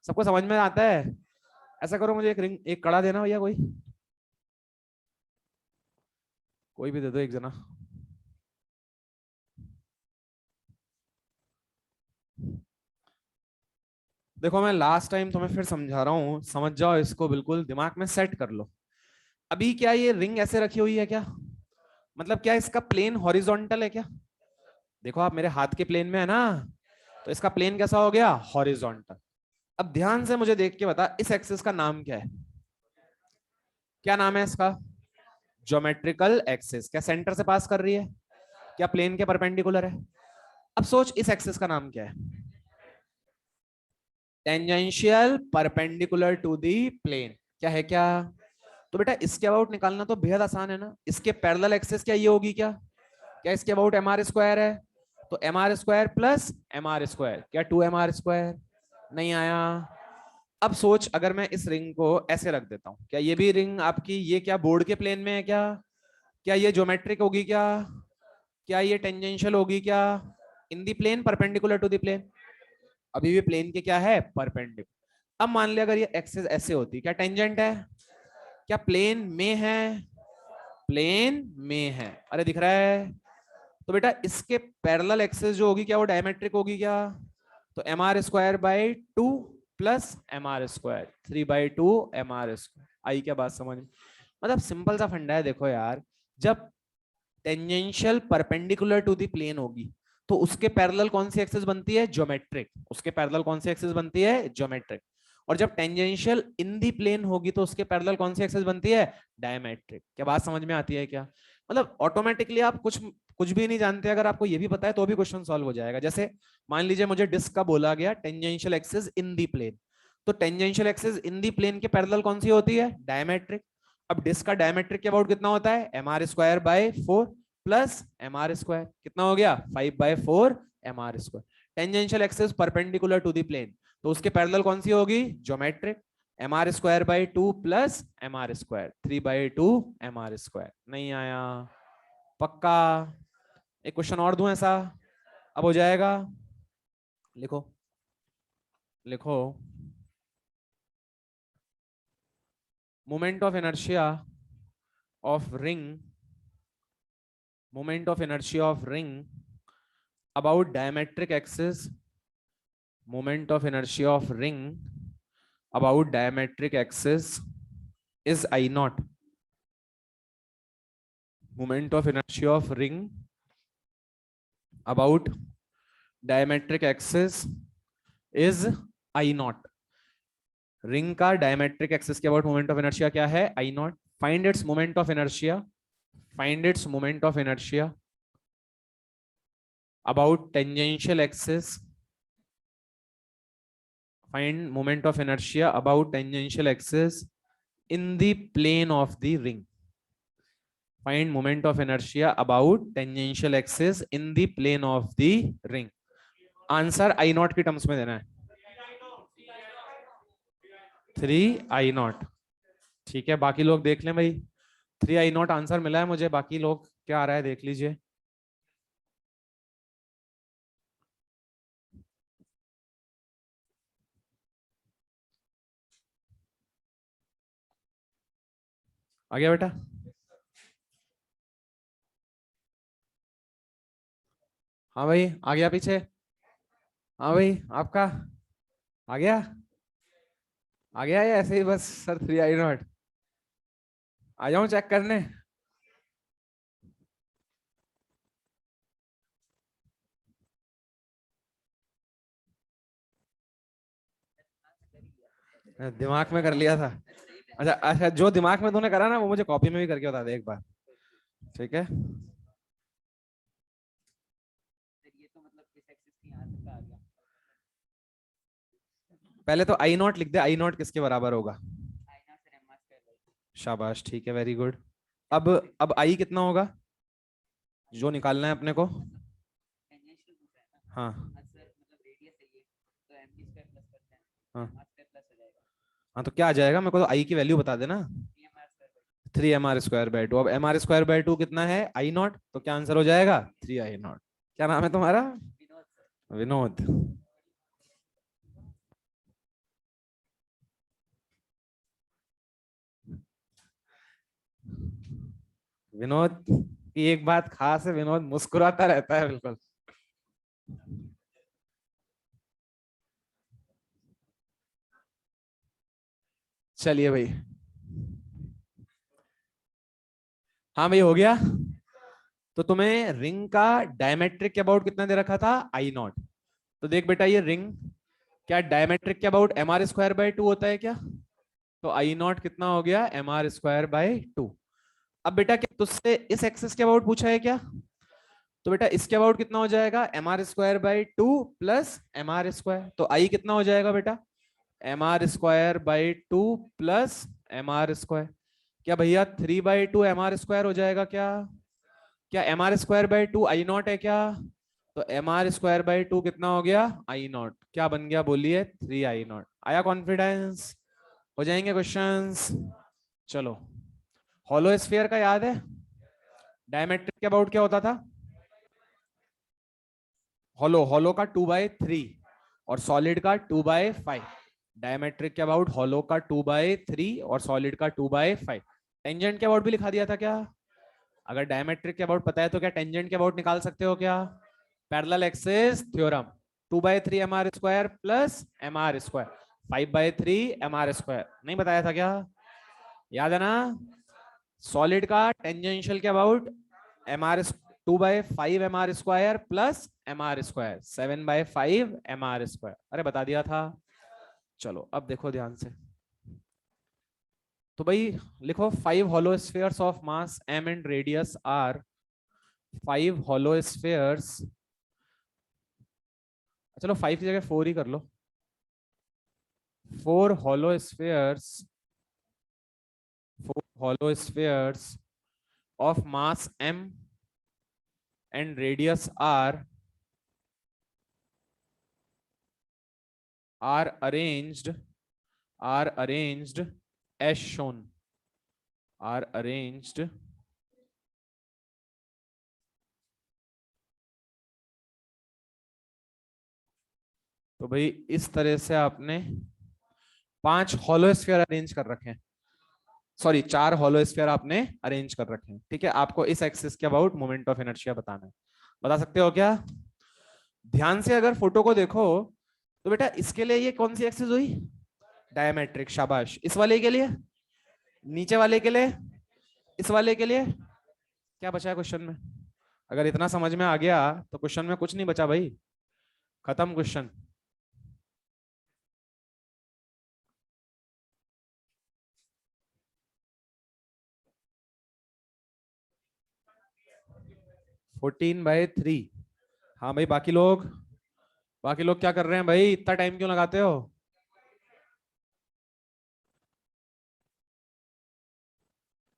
सबको समझ में आता है? ऐसा करो, मुझे एक रिंग, एक कड़ा देना भैया, कोई कोई भी दे दो एक जना। देखो मैं लास्ट टाइम तुम्हें फिर समझा रहा हूँ, समझ जाओ इसको, बिल्कुल दिमाग में सेट कर लो। अभी क्या ये रिंग ऐसे रखी हुई है क्या? मतलब क्या इसका प्लेन हॉरिजॉन्टल है क्या? देखो आप मेरे हाथ के प्लेन में है ना, तो इसका प्लेन कैसा हो गया? हॉरिजॉन्टल। अब ध्यान से मुझे देख के बता, इस एक्सिस का नाम क्या है? क्या नाम है इसका? Geometrical axis. क्या सेंटर से पास कर रही है? क्या प्लेन के परपेंडिकुलर है? अब सोच इस एक्सिस का नाम क्या है? Tangential perpendicular to the plane. क्या है क्या? तो बेटा इसके अबाउट निकालना तो बेहद आसान है ना। इसके पैरेलल एक्सिस क्या ये होगी क्या? क्या इसके अबाउट एम आर स्क्वायर है? तो M R square plus M R square, क्या 2 mr स्क्वायर? नहीं आया। अब सोच अगर मैं इस रिंग को ऐसे रख देता हूं, क्या ये भी रिंग आपकी ये क्या बोर्ड के प्लेन में है क्या? क्या ये ज्योमेट्रिक होगी क्या? क्या ये टेंजेंशियल होगी क्या? In the plane perpendicular to the plane. अभी भी प्लेन के क्या है? परपेंडिकुलर। अब मान लिया अगर ये एक्सिस ऐसे होती, क्या टेंजेंट है? क्या प्लेन में है? प्लेन में है। अरे दिख रहा है। तो बेटा इसके पैरेलल एक्सिस जो होगी क्या वो डायमेट्रिक होगी क्या? तो M R square by 2 plus M R square 3/2 mr²। I क्या बात समझ में? मतलब सिंपल सा फंडा है। देखो यार, जब tangential perpendicular to the plane होगी तो उसके पैरेलल कौन सी एक्सिस बनती है? ज्योमेट्रिक। उसके पैरेलल कौन सी एक्सिस बनती है? ज्योमेट्रिक। और जब टेंजेंशियल इन दी प्लेन होगी तो उसके पैरेलल कौन सी एक्सिस बनती है? डायमेट्रिक। क्या बात समझ में आती है क्या? मतलब ऑटोमेटिकली आप कुछ कुछ भी नहीं जानते, अगर आपको ये भी पता है तो भी क्वेश्चन सॉल्व हो जाएगा। जैसे मान लीजिए मुझे डिस्क का बोला गया tangential axis in the plane, तो tangential axis in the plane के पैरेलल कौन सी होती है? डायमेट्रिक। अब डिस्क का डायमेट्रिक के अबाउट कितना होता है? M R square by 4 plus M R square. कितना हो गया? 5/4 mr²। Tangential axis perpendicular to the plane, तो उसके पैरेलल कौन सी होगी? Geometric. M R square by 2 plus M R square 3/2 mr²। नहीं आया। पक्का? एक क्वेश्चन और दूं ऐसा, अब हो जाएगा। लिखो लिखो। Moment of inertia of ring, moment of inertia of ring about diametric axis, moment of inertia of ring about diametric axis is I naught. Moment of inertia of ring about diametric axis is I naught. Ring का डायमेट्रिक एक्सिस के अबाउट मोमेंट ऑफ इनर्शिया क्या है? I naught. Find its moment of inertia, find its moment of inertia about tangential axis, find moment of inertia about tangential axis in the plane of the ring. Find moment of inertia about tangential axis in the plane of the ring. Answer I naught की टर्म्स में देना है। 3 I0। ठीक है, बाकी लोग देख लें भाई। 3 I0 आंसर मिला है मुझे, बाकी लोग क्या आ रहा है देख लीजिए। आ गया बेटा? हाँ भाई आ गया पीछे? हाँ भाई आपका आ गया? आ गया या ऐसे ही बस सर 3 I0? आ जाऊं चेक करने? दिमाग में कर लिया था। अच्छा अच्छा, जो दिमाग में तूने करा ना वो मुझे कॉपी में भी करके बता दे एक बार। ठीक है। पहले तो I0 लिख दे, I0 किसके बराबर होगा? शाबाश, ठीक है, वेरी गुड। अब आई कितना होगा जो निकालना है अपने को? हाँ हाँ हाँ, तो क्या आ जाएगा? मेरे को तो आई की वैल्यू बता देना। 3 mr²/2। अब mr²/2 कितना है? I0, तो क्या आंसर हो जाएगा? 3 I0। क्या नाम है तुम्हारा? विनोद। विनोद की एक बात खास है, विनोद मुस्कुराता रहता है बिल्कुल। चलिए भाई। हाँ भाई हो गया। तो तुम्हें रिंग का डायमेट्रिक के अबाउट कितना दे रखा था, आई नॉट। तो देख बेटा ये रिंग क्या डायमेट्रिक के about M R square by two होता है क्या? तो आई नॉट कितना हो गया, M R square by two. अब बेटा क्या तुझसे इस एक्सिस के अबाउट पूछा है क्या? तो बेटा इसके अबाउट कितना हो जाएगा, M R square by two plus M R square. तो आई कितना हो जाएगा बेटा, M R square by two plus M R square. क्या भैया 3/2 एम आर स्क्वायर हो जाएगा क्या? क्या M R square by two I naught है क्या? तो M R square by two कितना हो गया, आई नॉट। क्या बन गया बोलिए, 3 आई नॉट। आया कॉन्फिडेंस? हो जाएंगे क्वेश्चंस। चलो, हॉलो स्फीयर का याद है डायमेट्रिक के अबाउट क्या होता था? हॉलो, हॉलो का 2/3 और सॉलिड का 2/5। डायमेट्रिक के अबाउट हॉलो का 2/3 और सॉलिड का 2/5। टेंजेंट के अबाउट भी लिखा दिया था क्या? अगर डायमेट्रिक के अबाउट पता है तो क्या टेंजेंट के अबाउट निकाल सकते हो क्या? Parallel axis theorem, 2/3 M R square plus M R square, 5/3 M R square. नहीं बताया था क्या? याद है ना? सॉलिड का टेंजेंशियल के about M R 2/5 M R square plus M R square, 7/5 M R square. अरे बता दिया था। चलो अब देखो ध्यान से, तो भाई लिखो 5 hollow spheres of mass m and radius are 5 hollow spheres। चलो 5 की जगह 4 ही कर लो। 4 hollow spheres, 4 hollow spheres of mass m and radius are arranged as shown, are arranged तो भाई इस तरह से आपने 5 हॉलो स्फीयर अरेंज कर रखे हैं, सॉरी 4 हॉलो स्फीयर आपने अरेंज कर रखे हैं। ठीक है, आपको इस एक्सिस के अबाउट मोमेंट ऑफ इनर्शिया बताना है। बता सकते हो क्या? ध्यान से अगर फोटो को देखो तो बेटा इसके लिए ये कौन सी एक्सिस हुई, डायमेट्रिक। शाबाश। इस वाले के लिए, नीचे वाले के लिए, इस वाले के लिए क्या बचा है क्वेश्चन में? अगर इतना समझ में आ गया तो क्वेश्चन में कुछ नहीं बचा भाई, खत्म क्वेश्चन। Fourteen by three. हाँ भाई, बाकी लोग क्या कर रहे हैं भाई, इतना टाइम क्यों लगाते हो?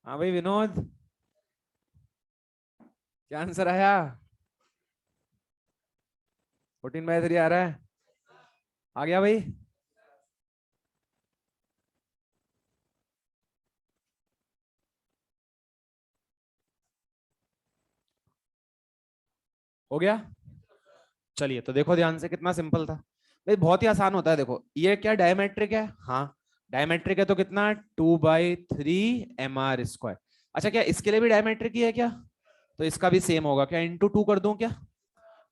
हाँ भाई विनोद, क्या आंसर आया? 14/3 आ रहा है, आ गया भाई। हो गया। चलिए तो देखो ध्यान से, कितना सिंपल था भाई, बहुत ही आसान होता है। देखो ये क्या डायमेट्रिक है, हाँ डायमेट्रिक है, तो कितना 2/3 एम आर स्क्वायर। अच्छा क्या इसके लिए भी डायमेट्रिक ही है क्या? तो इसका भी सेम होगा क्या, इंटू टू कर दूं क्या,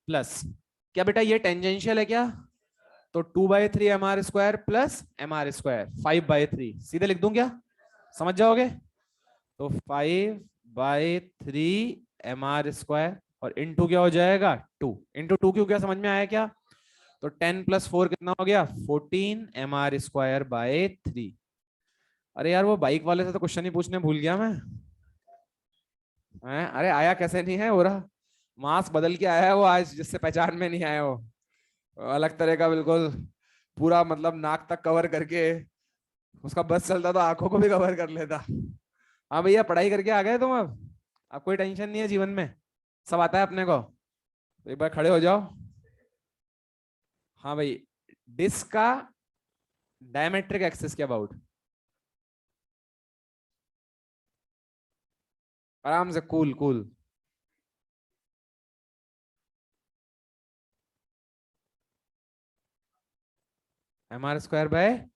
प्लस। क्या बेटा ये टेंजेंशियल है क्या? तो 2/3 M R square plus M R square, 5/3 सीधे लिख दूं क्या, समझ जाओगे? तो 5/3 एम आर स्क्वायर और इंटू क्या हो जाएगा, 2 इंटू 2 क्यों, क्या समझ में आया क्या? तो 10 + 4 कितना हो गया, 14 एम आर स्क्वायर बाय 3। अरे यार वो बाइक वाले से तो क्वेश्चन ही पूछने भूल गया मैं। अरे आया कैसे नहीं है, हो रहा मास्क बदल के आया है वो आज, जिससे पहचान में नहीं आया वो, अलग तरह का बिल्कुल, पूरा मतलब नाक तक कवर करके, उसका बस चलता तो आंखों को भी कवर कर लेता। हाँ भैया पढ़ाई करके आ गए तुम अब कोई टेंशन नहीं है जीवन में, सब आता है अपने को। तो एक बार खड़े हो जाओ। हाँ भाई, डिस्क का डायमेट्रिक एक्सिस के अबाउट, आराम से, cool cool. M R square by,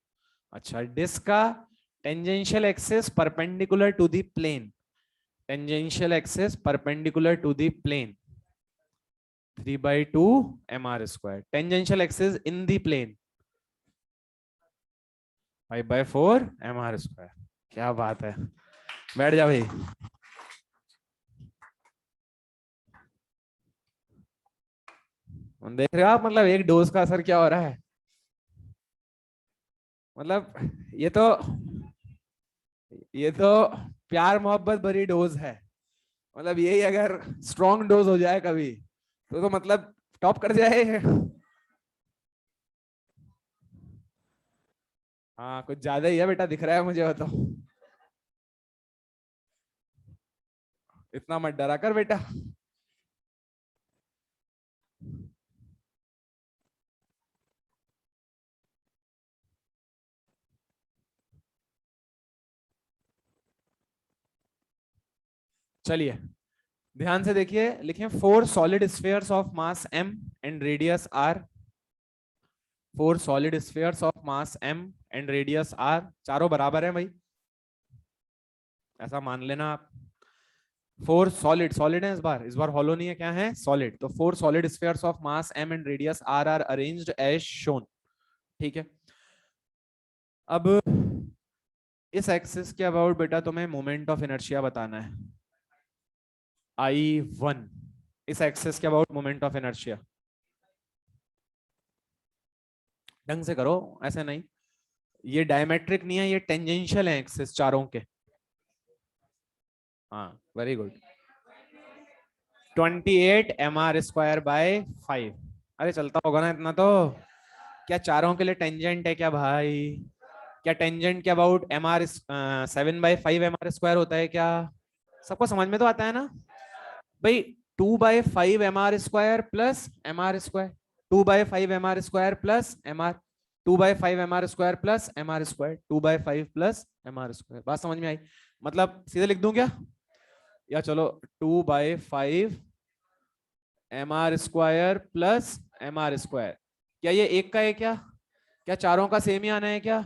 अच्छा डिस्क का tangential axis perpendicular to the plane, tangential axis perpendicular to the plane, 3/2 M R square. Tangential axis in the plane, 5/4 M R square. क्या बात है, बैठ जा भाई। देख रहे हो आप, मतलब एक डोज का असर क्या हो रहा है। मतलब ये तो प्यार मोहब्बत भरी डोज है। मतलब यही अगर स्ट्रॉन्ग डोज हो जाए कभी तो मतलब टॉप कर जाए। हाँ कुछ ज्यादा ही है बेटा, दिख रहा है मुझे वो तो। इतना मत डरा कर बेटा। चलिए ध्यान से देखिए, लिखें four solid spheres of mass m and radius r। Four solid spheres of mass m and radius r, चारों बराबर है भाई, ऐसा मान लेना आप। फोर सॉलिड, सॉलिड है इस बार हॉलो नहीं है, क्या है सॉलिड। तो four solid spheres of mass m and radius r are arranged as shown. ठीक है। अब इस एक्सिस के अबाउट बेटा तुम्हें मोमेंट ऑफ इनर्शिया बताना है, I1। इस एक्सिस के अबाउट मोमेंट ऑफ इनर्शिया, ढंग से करो, ऐसे नहीं। ये डायमेट्रिक नहीं है, ये टेंजेंशियल है एक्सिस चारों के। हाँ वेरी गुड। 28 mr² bye 5। अरे चलता होगा ना इतना तो। क्या चारों के लिए टेंजेंट है क्या भाई? क्या टेंजेंट के अबाउट m r 7/5 mr² होता है क्या? सबको समझ में तो आता है ना भाई। 2/5 mr² plus mr², 2/5 mr² plus mr, 2/5 mr² plus mr², 2/5 plus mr²। बात समझ में आई? मतलब सीधे लिख दूं क्या, या चलो 2/5 mr² प्लस mr²। क्या ये एक का है क्या? क्या चारों का सेम ही आना है क्या?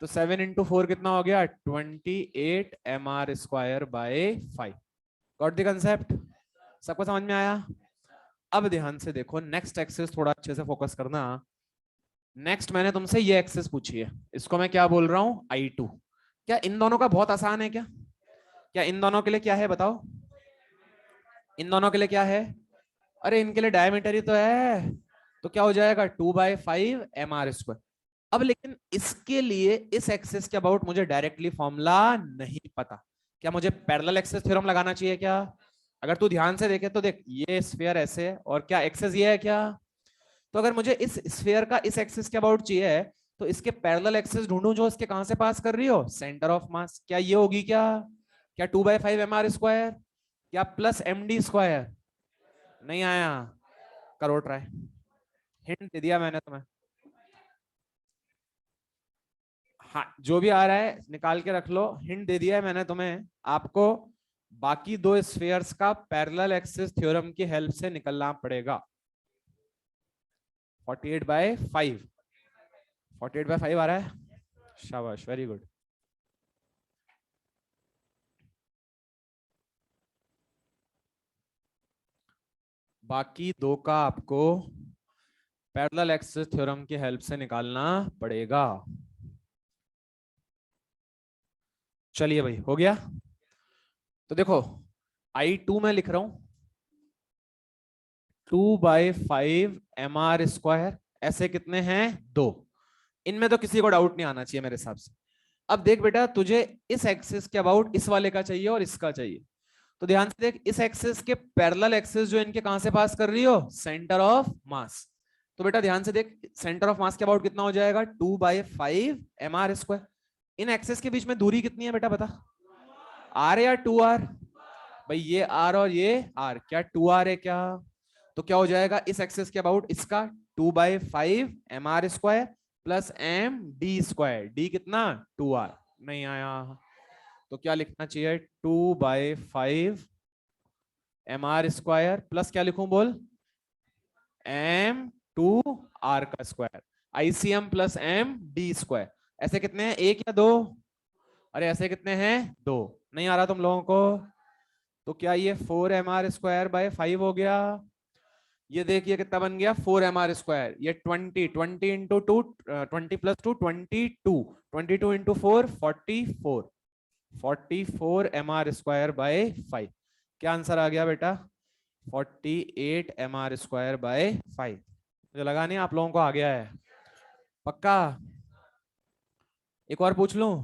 तो 7 × 4 कितना हो गया, 28 mr²/5। Got the concept? सबको समझ में आया? अब ध्यान से देखो, नेक्स्ट एक्सिस थोड़ा अच्छे से फोकस करना। नेक्स्ट मैंने तुमसे ये एक्सिस पूछी है, इसको मैं क्या बोल रहा हूं, I2। क्या इन दोनों का बहुत आसान है क्या? क्या इन दोनों के लिए क्या है बताओ? इन दोनों के लिए क्या है? अरे इनके लिए डायमीटर ही तो है। तो क्या हो जाएगा, 2/5 mr²। अब लेकिन इसके लिए इस एक्सिस के अबाउट मुझे डायरेक्टली फॉर्मूला नहीं पता। क्या मुझे पैरेलल एक्सिस थ्योरम लगाना चाहिए क्या? अगर तू ध्यान से देखे तो देख, ये स्फीयर ऐसे है और क्या एक्सिस ये है क्या? तो अगर मुझे इस स्फीयर का इस एक्सिस के अबाउट चाहिए तो इसके पैरेलल एक्सिस ढूंढूं जो इसके कहां से पास कर रही हो, सेंटर ऑफ मास। क्या ये होगी क्या? क्या 2/5 mr²? क्या प्लस md²? नहीं आया? करो ट्राई। हिंट दे दिया मैंने तुम्हें। हाँ जो भी आ रहा है निकाल के रख लो, हिंट दे दिया है मैंने तुम्हें। आपको बाकी दो स्फीयर्स का पैरेलल एक्सिस थ्योरम की हेल्प से निकलना पड़ेगा। 48/5, 48/5 आ रहा है, शाबाश वेरी गुड। बाकी दो का आपको पैरेलल एक्सिस थ्योरम की हेल्प से निकालना पड़ेगा। चलिए भाई हो गया। तो देखो I2 में लिख रहा हूं 2/5 mr²। ऐसे कितने हैं, दो। इनमें तो किसी को डाउट नहीं आना चाहिए मेरे हिसाब से। अब देख बेटा, तुझे इस एक्सिस के अबाउट इस वाले का चाहिए और इसका चाहिए। तो ध्यान से देख, इस एक्सिस के पैरेलल एक्सिस जो इनके कहां से पास कर रही हो, सेंटर ऑफ मास। तो बेटा ध्यान से देख, सेंटर ऑफ मास के अबाउट कितना हो जाएगा, 2/5 mr²। इन एक्सिस के बीच में दूरी कितनी है बेटा बता, r या 2r? भाई ये r और ये r, क्या 2r है क्या? तो क्या हो जाएगा इस एक्सिस के अबाउट इसका 2/5 mr² प्लस md²। डी कितना, 2r। नहीं आया? तो क्या लिखना चाहिए, 2/5 mr² प्लस क्या लिखूं बोल, m2r का स्क्वायर, ICM प्लस md²। ऐसे कितने हैं, एक या दो? अरे ऐसे कितने हैं, दो। नहीं आ रहा तुम लोगों को? तो क्या ये 4mr²/5 हो गया? ये देखिए कितना बन गया, 4mr²। ये 20 20 प्लस 2 22 44 44 mr²/5। क्या आंसर आ गया बेटा, 48 mr²/5। मुझे लगा नहीं आप लोगों को आ गया है। पक्का? एक और पूछ लूं?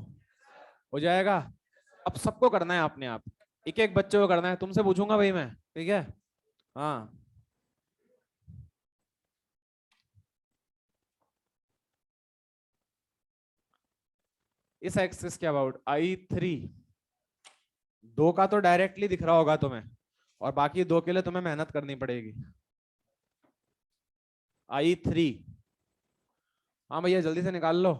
हो जाएगा? अब सबको करना है अपने आप, एक एक बच्चे को करना है। तुमसे पूछूंगा भाई मैं, ठीक है? हाँ, इस एक्सिस के अबाउट I3, दो का तो डायरेक्टली दिख रहा होगा तुम्हें, और बाकी दो के लिए तुम्हें मेहनत करनी पड़ेगी। I3, हाँ भैया जल्दी से निकाल लो।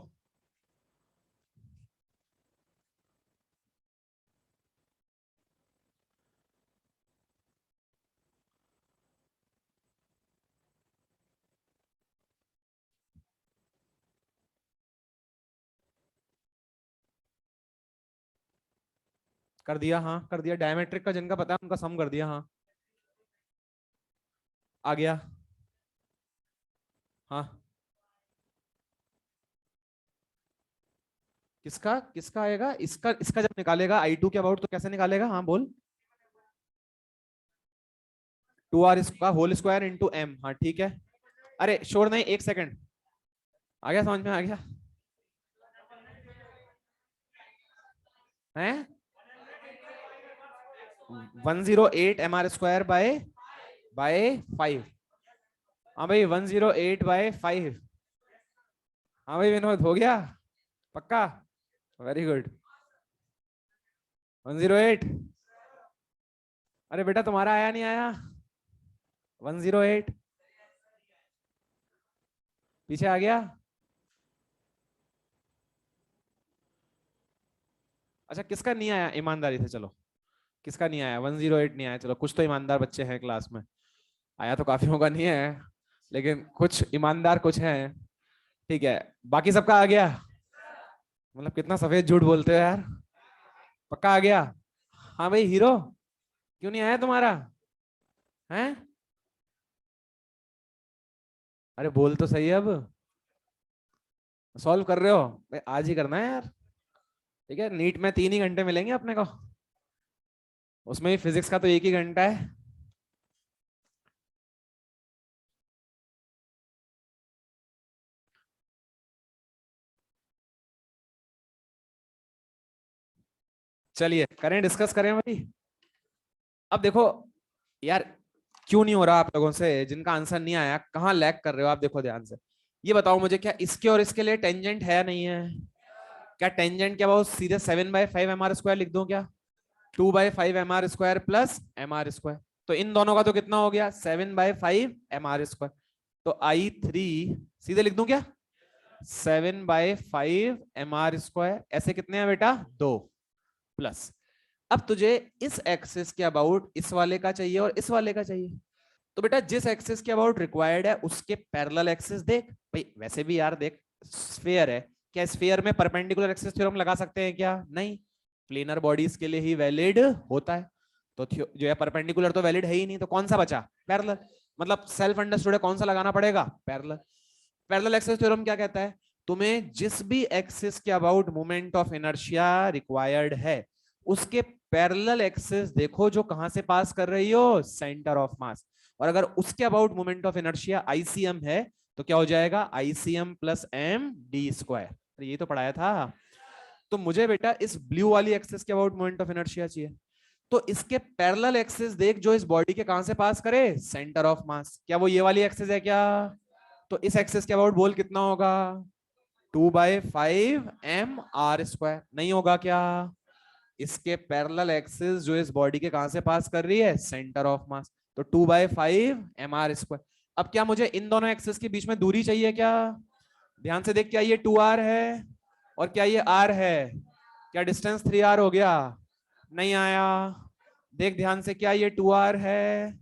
कर दिया? हाँ कर दिया। डायमेट्रिक का जिनका पता है उनका सम कर दिया। हाँ आ गया। हाँ किसका किसका आएगा? इसका इसका जब निकालेगा I2 के अबाउट तो कैसे निकालेगा? हाँ बोल। 2r इसका होल स्क्वायर इंटू m। हाँ ठीक है। अरे शोर नहीं, एक सेकंड। आ गया, समझ में आ गया है? 108 mr² बाय 5। हाँ भाई 108/5। हाँ भाई विनोद, हो गया? पक्का? Very good. 108। अरे बेटा तुम्हारा आया नहीं आया? 108 पीछे आ गया। अच्छा किसका नहीं आया ईमानदारी से? चलो किसका नहीं आया? 108 नहीं आया। चलो कुछ तो ईमानदार बच्चे हैं क्लास में। आया तो काफियों का नहीं है, लेकिन कुछ ईमानदार कुछ हैं। ठीक है, बाकी सबका आ गया? मतलब कितना सफेद झूठ बोलते हो यार। पक्का आ गया? हाँ भाई हीरो, क्यों नहीं आया तुम्हारा? हैं? अरे बोल तो सही अब। सॉल्व कर रहे हो भाई? आज ही करना है यार। ठीक है, नीट में 3 ही घंटे मिलेंगे अपने को, उसमें भी फिजिक्स का तो 1 ही घंटा है। चलिए करें, डिस्कस करें भाई। अब देखो यार, क्यों नहीं हो रहा आप लोगों से? जिनका आंसर नहीं आया कहाँ लैग कर रहे हो आप? देखो ध्यान से, ये बताओ मुझे, क्या इसके और इसके लिए टेंजेंट है या नहीं है? क्या टेंजेंट क्या वो सीधे 7/5 mr² लिख दूं क्या? 2/5 mr² प्लस mr²। तो इन दोनों का तो कितना हो गया? 7/5 mr²। तो I3 सीधे लिख दूं क्या? 7/5 mr²। ऐसे कितने हैं बेटा? 2 प्लस। अब तुझे इस एक्सिस के अबाउट इस वाले का चाहिए और इस वाले का चाहिए। तो बेटा जिस एक्सिस के अबाउट रिक्वायर्ड है उसके पैरेलल एक्सिस देख भाई। वैसे भी यार देख, स्फीयर है, क्या स्फीयर में परपेंडिकुलर एक्सिस थ्योरम लगा सकते हैं क्या? नहीं, प्लेनर बॉडीज के लिए ही वैलिड होता है। तो जो है परपेंडिकुलर तो वैलिड है ही नहीं, तो कौन सा बचा? पैरेलल। मतलब सेल्फ अंडरस्टूड है, कौन सा लगाना पड़ेगा? पैरेलल। पैरेलल एक्सिस थ्योरम क्या कहता है? तुम्हें जिस भी एक्सिस के about moment of inertia required है उसके पैरेलल एक्सिस देखो जो कहां से पास कर रही हो, सेंटर ऑफ मास। और अगर उसके about moment of inertia ICM है तो क्या हो जाएगा? ICM plus md²। ये तो पढ़ाया था। तो मुझे बेटा इस ब्लू वाली एक्सिस के अबाउट मोमेंट ऑफ इनर्शिया चाहिए। तो इसके पैरेलल एक्सिस देख जो इस बॉडी के कहां से पास करे, सेंटर ऑफ मास। क्या वो ये वाली एक्सिस है क्या? तो इस एक्सिस के अबाउट बोल कितना होगा? 2/5 mr²। नहीं होगा क्या? इसके पैरेलल एक्सिस जो इस बॉडी के कहां से पास कर रही है, सेंटर ऑफ मास। तो 2/5 mr²। अब क्या मुझे इन दोनों एक्सिस के बीच में दूरी चाहिए क्या? ध्यान से देख, क्या ये 2r है और क्या ये r है? क्या डिस्टेंस 3r हो गया? नहीं आया। देख ध्यान से, क्या ये 2r है,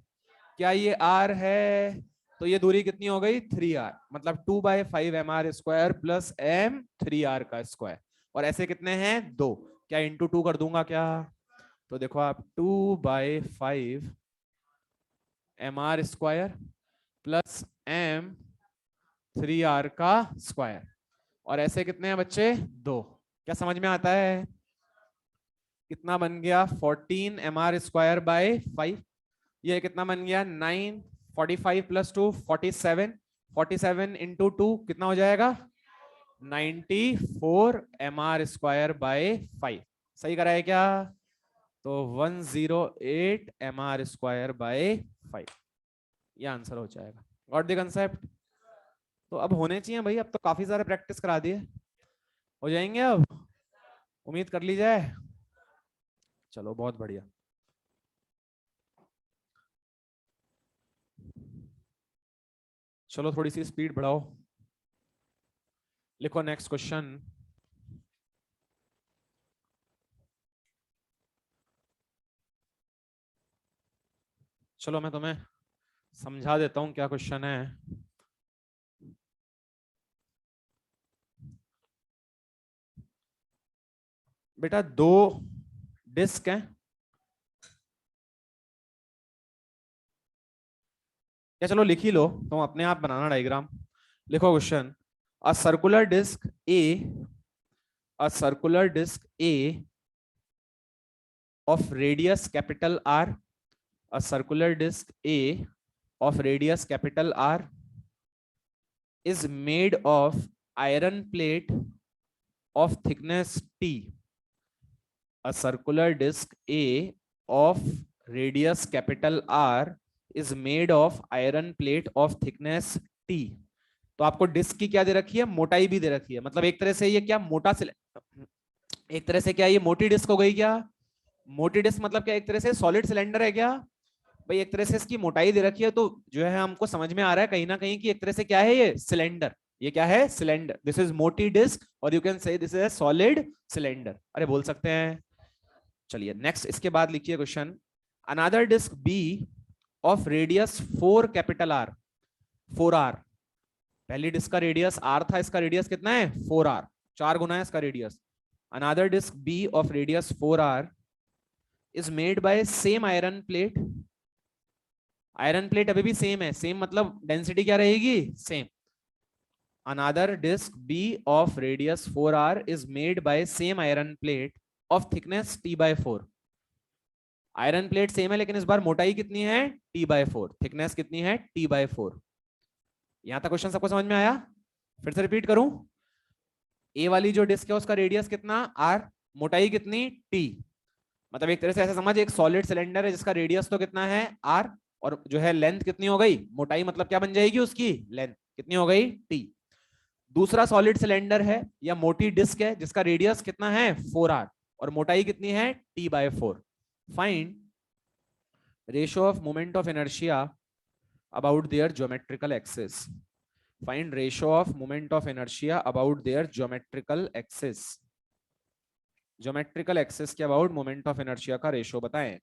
क्या ये r है? तो ये दूरी कितनी हो गई? 3r। मतलब 2/5 mr² प्लस m 3r का स्क्वायर। और ऐसे कितने हैं? 2। क्या इंटू 2 कर दूंगा क्या? तो देखो आप 2/5 mr² प्लस m 3r का स्क्वायर। और ऐसे कितने हैं बच्चे? 2। क्या समझ में आता है? कितना बन गया? 14 mr² बाय 5। ये कितना बन गया 9, 45 प्लस 2 47, 47 इंटू 2 कितना हो जाएगा 94 mr² बाय 5। सही करा है क्या? तो 108 mr² बाय 5 ये आंसर हो जाएगा। Got the concept? तो अब होने चाहिए भाई, अब तो काफी सारे प्रैक्टिस करा दिए, हो जाएंगे अब, उम्मीद कर ली जाए। चलो बहुत बढ़िया। चलो थोड़ी सी स्पीड बढ़ाओ, लिखो नेक्स्ट क्वेश्चन। चलो मैं तुम्हें समझा देता हूं क्या क्वेश्चन है। बेटा दो डिस्क हैं, या चलो लिख ही लो, तुम अपने आप बनाना डायग्राम। लिखो question, a circular disc A, a circular disc A of radius capital R, a circular disc A of radius capital R is made of iron plate of thickness T. A circular disc A of radius capital R is made of iron plate of thickness T. तो आपको डिस्क की क्या दे रखी है, मोटाई भी दे रखी है, मतलब एक तरह से ये क्या मोटा एक तरह से क्या ये मोटी डिस्क हो गई क्या? मोटी डिस्क मतलब क्या, एक तरह से सॉलिड सिलेंडर है क्या भाई? एक तरह से इसकी मोटाई दे रखी है, तो जो है हमको समझ में आ रहा है कहीं ना कहीं कि एक तरह से क्या है ये सिलेंडर। ये क्या है? सिलेंडर। दिस इज मोटी डिस्क और you can say this is solid cylinder. अरे बोल सकते हैं। चलिए नेक्स्ट, इसके बाद लिखिए question, another disc B of radius 4 capital R, 4r। पहली डिस्क का रेडियस r था, इसका रेडियस कितना है 4r, 4 गुना है इसका radius. Another disc B of radius 4r is made by same iron plate। Iron plate अभी भी सेम है, सेम मतलब डेंसिटी क्या रहेगी, same. Another disc B of radius 4r is made by same iron plate of thickness t/4। Iron plate same है लेकिन इस बार मोटाई कितनी है t/4, थिकनेस कितनी है t/4। यहां तक क्वेश्चन सबको समझ में आया? फिर से रिपीट करूं, ए वाली जो डिस्क है उसका रेडियस कितना r, मोटाई कितनी t। मतलब एक तरह से ऐसा समझ, एक सॉलिड सिलेंडर है जिसका रेडियस तो कितना है r, और जो है लेंथ कितनी हो गई, मोटाई मतलब क्या बन जाएगी उसकी, लेंथ कितनी हो गई t। दूसरा सॉलिड सिलेंडर है या मोटी डिस्क है जिसका रेडियस कितना है 4r और मोटाई कितनी है t/4। Find ratio of moment of inertia about their geometrical axis. Find ratio of moment of inertia about their geometrical axis. Geometrical axis के अबाउट मोमेंट ऑफ इनर्शिया का रेशियो बताएं।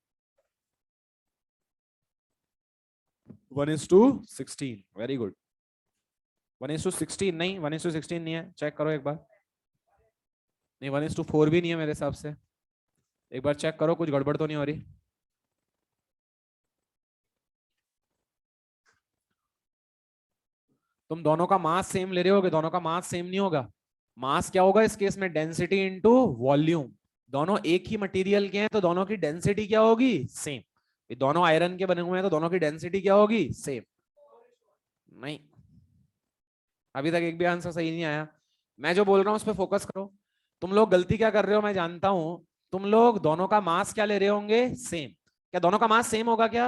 1:16। Very good. 1:16 नहीं, 1:16 नहीं है, चेक करो एक बार। नहीं 1:4 भी नहीं है मेरे हिसाब से, एक बार चेक करो, कुछ गड़बड़ तो नहीं हो रही। तुम दोनों का मास सेम ले रहे होगे, दोनों का मास सेम नहीं होगा। मास क्या होगा इस केस में, डेंसिटी इनटू वॉल्यूम। दोनों एक ही मटेरियल के हैं तो दोनों की डेंसिटी क्या होगी, सेम। दोनों आयरन के बने हुए हैं तो दोनों की डेंसिटी क्या होगी, सेम। नहीं, अभी तक एक भी आंसर सही नहीं आया। मैं जो बोल रहा हूं उस पर फोकस करो। तुम लोग गलती क्या कर रहे हो मैं जानता हूं, तुम लोग दोनों का मास क्या ले रहे होंगे, सेम। क्या दोनों का मास सेम होगा क्या?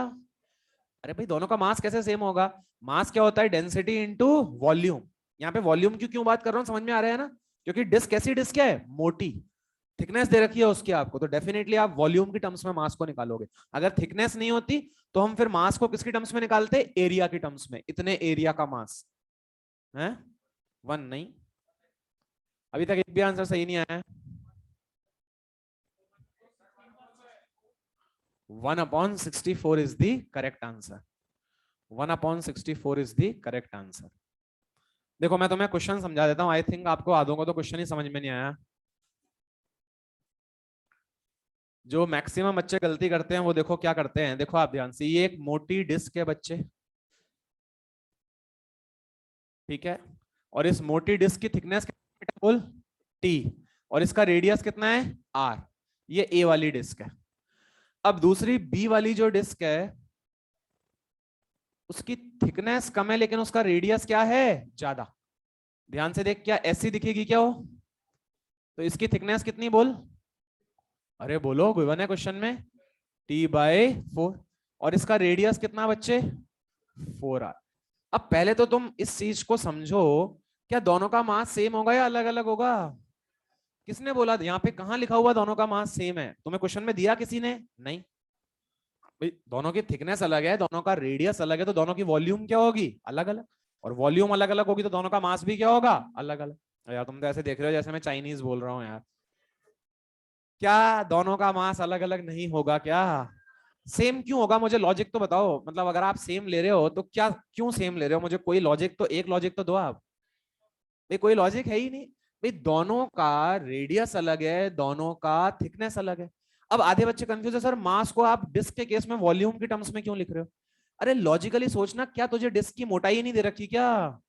अरे भाई दोनों का मास कैसे सेम होगा? मास क्या होता है, डेंसिटी इनटू वॉल्यूम। यहाँ पे वॉल्यूम की क्यों बात कर रहा हूँ समझ में आ रहा है ना? क्योंकि डिस्क कैसी डिस्क है, मोटी, थिकनेस दे रखी है उसकी आपको, तो डेफिनेटली आप वॉल्यूम की टर्म्स में मास को निकालोगे। अगर थिकनेस नहीं होती तो हम फिर मास को किसकी टर्म्स में निकालते, एरिया की टर्म्स में, इतने एरिया का मास है। 1 नहीं, अभी तक एक भी आंसर सही नहीं आया है। 1/64 is the correct answer. 1/64 is the correct answer. देखो मैं तुम्हें क्वेश्चन समझा देता हूं, आई थिंक आपको आधों को तो क्वेश्चन ही समझ में नहीं आया। जो मैक्सिमम बच्चे गलती करते हैं वो देखो क्या करते हैं, देखो आप ध्यान से, ये एक मोटी डिस्क है बच्चे, ठीक है, और इस मोटी डिस्क की थिकनेस बोल टी, और इसका रेडियस कितना है आर। ये ए वाली डिस्क है। अब दूसरी बी वाली जो डिस्क है उसकी थिकनेस कम है लेकिन उसका रेडियस क्या है, ज्यादा। ध्यान से देख, क्या ऐसी दिखेगी क्या वो? तो इसकी थिकनेस कितनी बोल, अरे बोलो, गिवन है क्वेश्चन में, T/4। और इसका रेडियस कितना बच्चे, 4r। अब पहले तो तुम इस चीज को समझो, क्या दोनों का मास सेम होगा या अलग अलग होगा? किसने बोला? यहाँ पे कहाँ लिखा हुआ दोनों का मास सेम है? तुम्हें क्वेश्चन में दिया किसी ने? नहीं भाई, दोनों की थिकनेस अलग है, दोनों का रेडियस अलग है, तो दोनों की वॉल्यूम क्या होगी, अलग अलग। और वॉल्यूम अलग अलग होगी तो दोनों का मास भी क्या होगा, अलग अलग। यार तुम तो ऐसे देख रहे हो जैसे मैं चाइनीज बोल रहा हूँ यार। क्या दोनों का मास अलग अलग नहीं होगा क्या? सेम क्यों होगा, मुझे लॉजिक तो बताओ। मतलब अगर आप सेम ले रहे हो तो क्या, क्यों सेम ले रहे हो? मुझे कोई लॉजिक तो, एक लॉजिक तो दो आप। भाई कोई लॉजिक है ही नहीं। भाई दोनों का रेडियस अलग है, दोनों का थिकनेस अलग है। अब आधे बच्चे कंफ्यूज है, सर मास को आप डिस्क के केस में वॉल्यूम की टर्म्स में क्यों लिख रहे हो? अरे लॉजिकली सोचना, क्या तुझे डिस्क की मोटाई नहीं दे रखी क्या?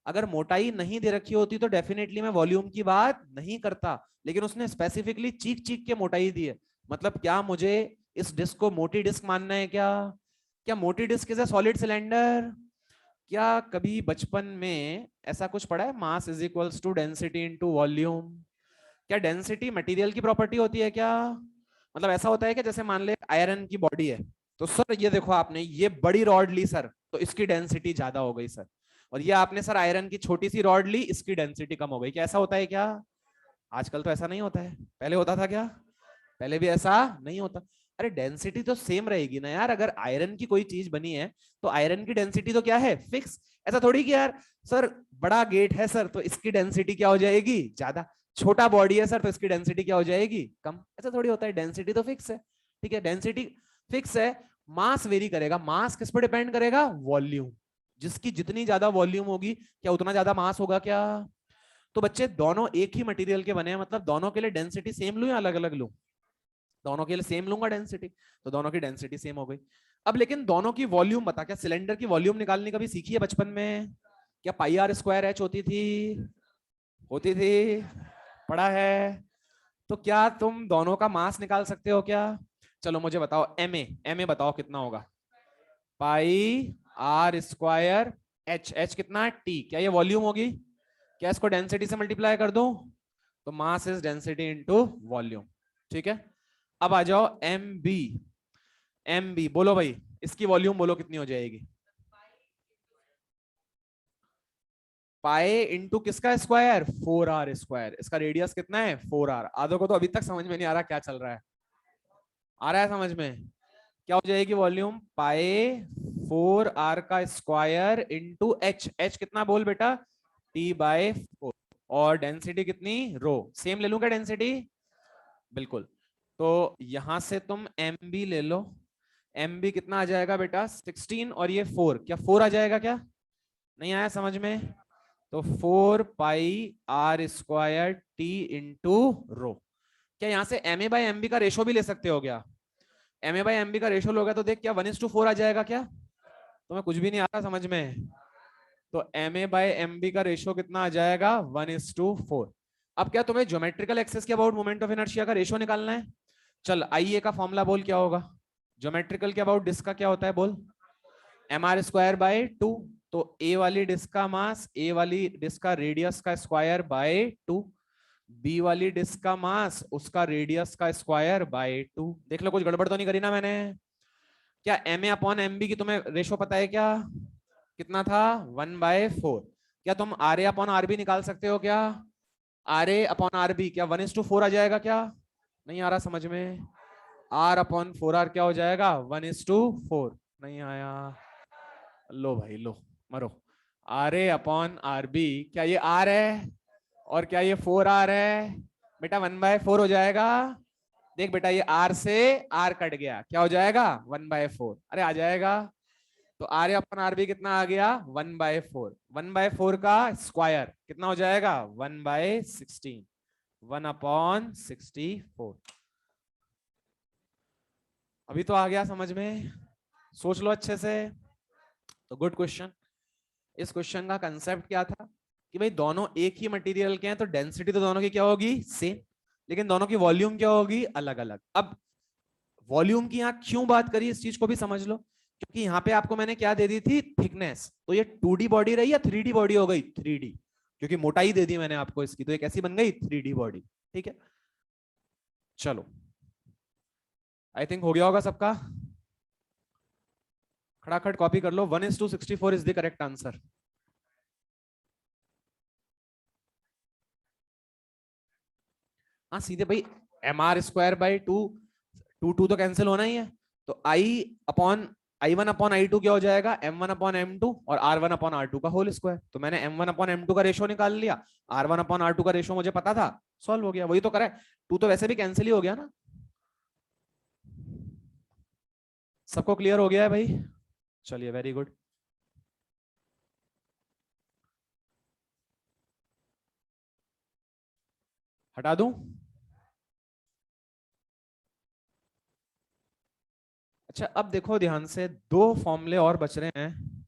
अगर मोटाई नहीं दे रखी होती तो डेफिनेटली मैं वॉल्यूम की बात नहीं करता, लेकिन उसने स्पेसिफिकली चीख चीख के मोटाई दी है। मतलब क्या मुझे इस डिस्क को मोटी डिस्क मानना है क्या? क्या मोटी disc is a solid cylinder? क्या कभी बचपन में ऐसा कुछ पढ़ा है, mass is equals to density into volume? क्या डेंसिटी मटेरियल की प्रॉपर्टी होती है क्या? मतलब ऐसा होता है कि जैसे मान ले आयरन की बॉडी है, तो सर ये देखो आपने ये बड़ी रॉड ली सर, तो इसकी डेंसिटी ज्यादा हो गई सर। और ये आपने सर आयरन की छोटी सी रॉड ली, इसकी डेंसिटी कम हो गई। क्या ऐसा होता है क्या? आजकल तो ऐसा नहीं होता है, पहले होता था क्या? पहले भी ऐसा नहीं होता। अरे डेंसिटी तो सेम रहेगी ना यार, अगर आयरन की कोई चीज बनी है तो आयरन की डेंसिटी तो क्या है, फिक्स। ऐसा थोड़ी कि यार सर बड़ा गेट है सर तो इसकी डेंसिटी क्या हो जाएगी, ज्यादा। छोटा बॉडी है सर तो इसकी डेंसिटी क्या हो जाएगी, कम। ऐसा थोड़ी होता है, डेंसिटी तो फिक्स है। ठीक है, डेंसिटी फिक्स है। मास वेरी करेगा। मास किस पर डिपेंड करेगा, वॉल्यूम। जिसकी जितनी ज्यादा वॉल्यूम होगी, क्या उतना ज्यादा मास होगा क्या? तो बच्चे दोनों एक ही मटेरियल के बने हैं, मतलब दोनों के लिए डेंसिटी सेम लूं या अलग अलग लूं? दोनों के लिए सेम लूंगा डेंसिटी, तो दोनों की डेंसिटी सेम हो गई। अब लेकिन दोनों की वॉल्यूम बता, क्या सिलेंडर की वॉल्यूम निकालनी कभी सीखी है बचपन में? क्या πr²h होती थी? होती थी, पढ़ा है। तो क्या तुम दोनों का मास निकाल सकते हो क्या? चलो मुझे बताओ, एम ए बताओ कितना होगा। πr², एच कितना है, टी। क्या ये वॉल्यूम होगी? क्या इसको डेंसिटी से मल्टीप्लाई कर दूं? तो mass is density into volume. ठीक है, अब आ जाओ एम बी। एम बी बोलो भाई, इसकी वॉल्यूम बोलो कितनी हो जाएगी? पाए इंटू किसका स्क्वायर, 4r²। इसका रेडियस कितना है, 4r। आधो को तो अभी तक समझ में नहीं आ रहा क्या चल रहा है, आ रहा है समझ में? क्या हो जाएगी वॉल्यूम, पाए 4r² इंटू एच। एच कितना बोल बेटा, T/4। और डेंसिटी कितनी, रो। सेम ले लूं क्या डेंसिटी? बिल्कुल। तो यहां से तुम एम बी ले लो। एम बी कितना आ जाएगा बेटा, 16, और ये 4। क्या 4 आ जाएगा क्या? नहीं आया समझ में? तो 4πr² इंटू रो। क्या यहां से M A by M B का रेशो भी ले सकते हो क्या? M A by M B का रेशो लोगे तो देख, क्या 1:4 आ जाएगा क्या? तुम्हें कुछ भी नहीं आ रहा समझ में? तो M A by M B का रेशो कितना आ जाएगा, 1:4। अब क्या तुम्हें ज्योमेट्रिकल एक्सेस के अबाउट मोमेंट ऑफ इनर्शिया का रेशो निकालना है? चल आई ए का फॉर्मूला बोल क्या होगा, ज्योमेट्रिकल के अबाउट डिस्क का क्या होता है बोल, mr²/2। तो ए वाली डिस्क का मास, ए वाली डिस्क का रेडियस का स्क्वायर बाय 2। बी वाली डिस्क का मास, उसका रेडियस का स्क्वायर बाय 2। देख लो कुछ गड़बड़ तो नहीं करी ना मैंने? क्या M A upon M B की तुम्हें रेशो पता है क्या? कितना था, 1/4। क्या तुम R A upon R B निकाल सकते हो क्या? R A upon R B क्या 1:4 आ जाएगा क्या? नहीं आ रहा समझ में? आर अपॉन 4r क्या हो जाएगा, 1:4। नहीं आया, लो भाई लो, मरो। R A upon R B, क्या ये आर है और क्या ये 4r है? बेटा 1/4 हो जाएगा। देख बेटा, ये आर से आर कट गया, क्या हो जाएगा, 1/4। अरे आ जाएगा। तो R A upon R B कितना आ गया, 1/4। 1/4 का स्क्वायर कितना हो जाएगा, 1/16। 1/64। अभी तो आ गया समझ में? सोच लो अच्छे से। तो गुड क्वेश्चन। इस क्वेश्चन का कंसेप्ट क्या था कि भाई दोनों एक ही मटेरियल के हैं तो डेंसिटी तो दोनों की क्या होगी, सेम। लेकिन दोनों की वॉल्यूम क्या होगी, अलग अलग। अब वॉल्यूम की यहां क्यों बात करी, इस चीज को भी समझ लो। क्योंकि यहाँ पे आपको मैंने क्या दे दी थी, थिकनेस, तो ये 2D बॉडी रही या 3D बॉडी हो गई, 3D, क्योंकि मोटाई दे दी मैंने आपको इसकी, तो एक ऐसी बन गई 3D बॉडी। ठीक है, चलो आई थिंक हो गया होगा सबका, खड़ाखड़ कॉपी कर लो। 1:64 इज द करेक्ट आंसर। हाँ सीधे भाई, mr²/2, 2 तो कैंसिल होना ही है, तो I/I1/I2 क्या हो जाएगा, M1/M2 और R1/R2 का होल स्क्वायर। तो मैंने M1/M2 का रेशो निकाल लिया, R1/R2 का रेशो मुझे पता था, सॉल्व हो गया। वही तो करा है, 2 तो वैसे भी कैंसिल ही हो गया ना। सबको क्लियर हो गया है भाई? चलिए वेरी गुड। हटा दूं? अच्छा अब देखो ध्यान से, 2 फॉर्मूले और बच रहे हैं,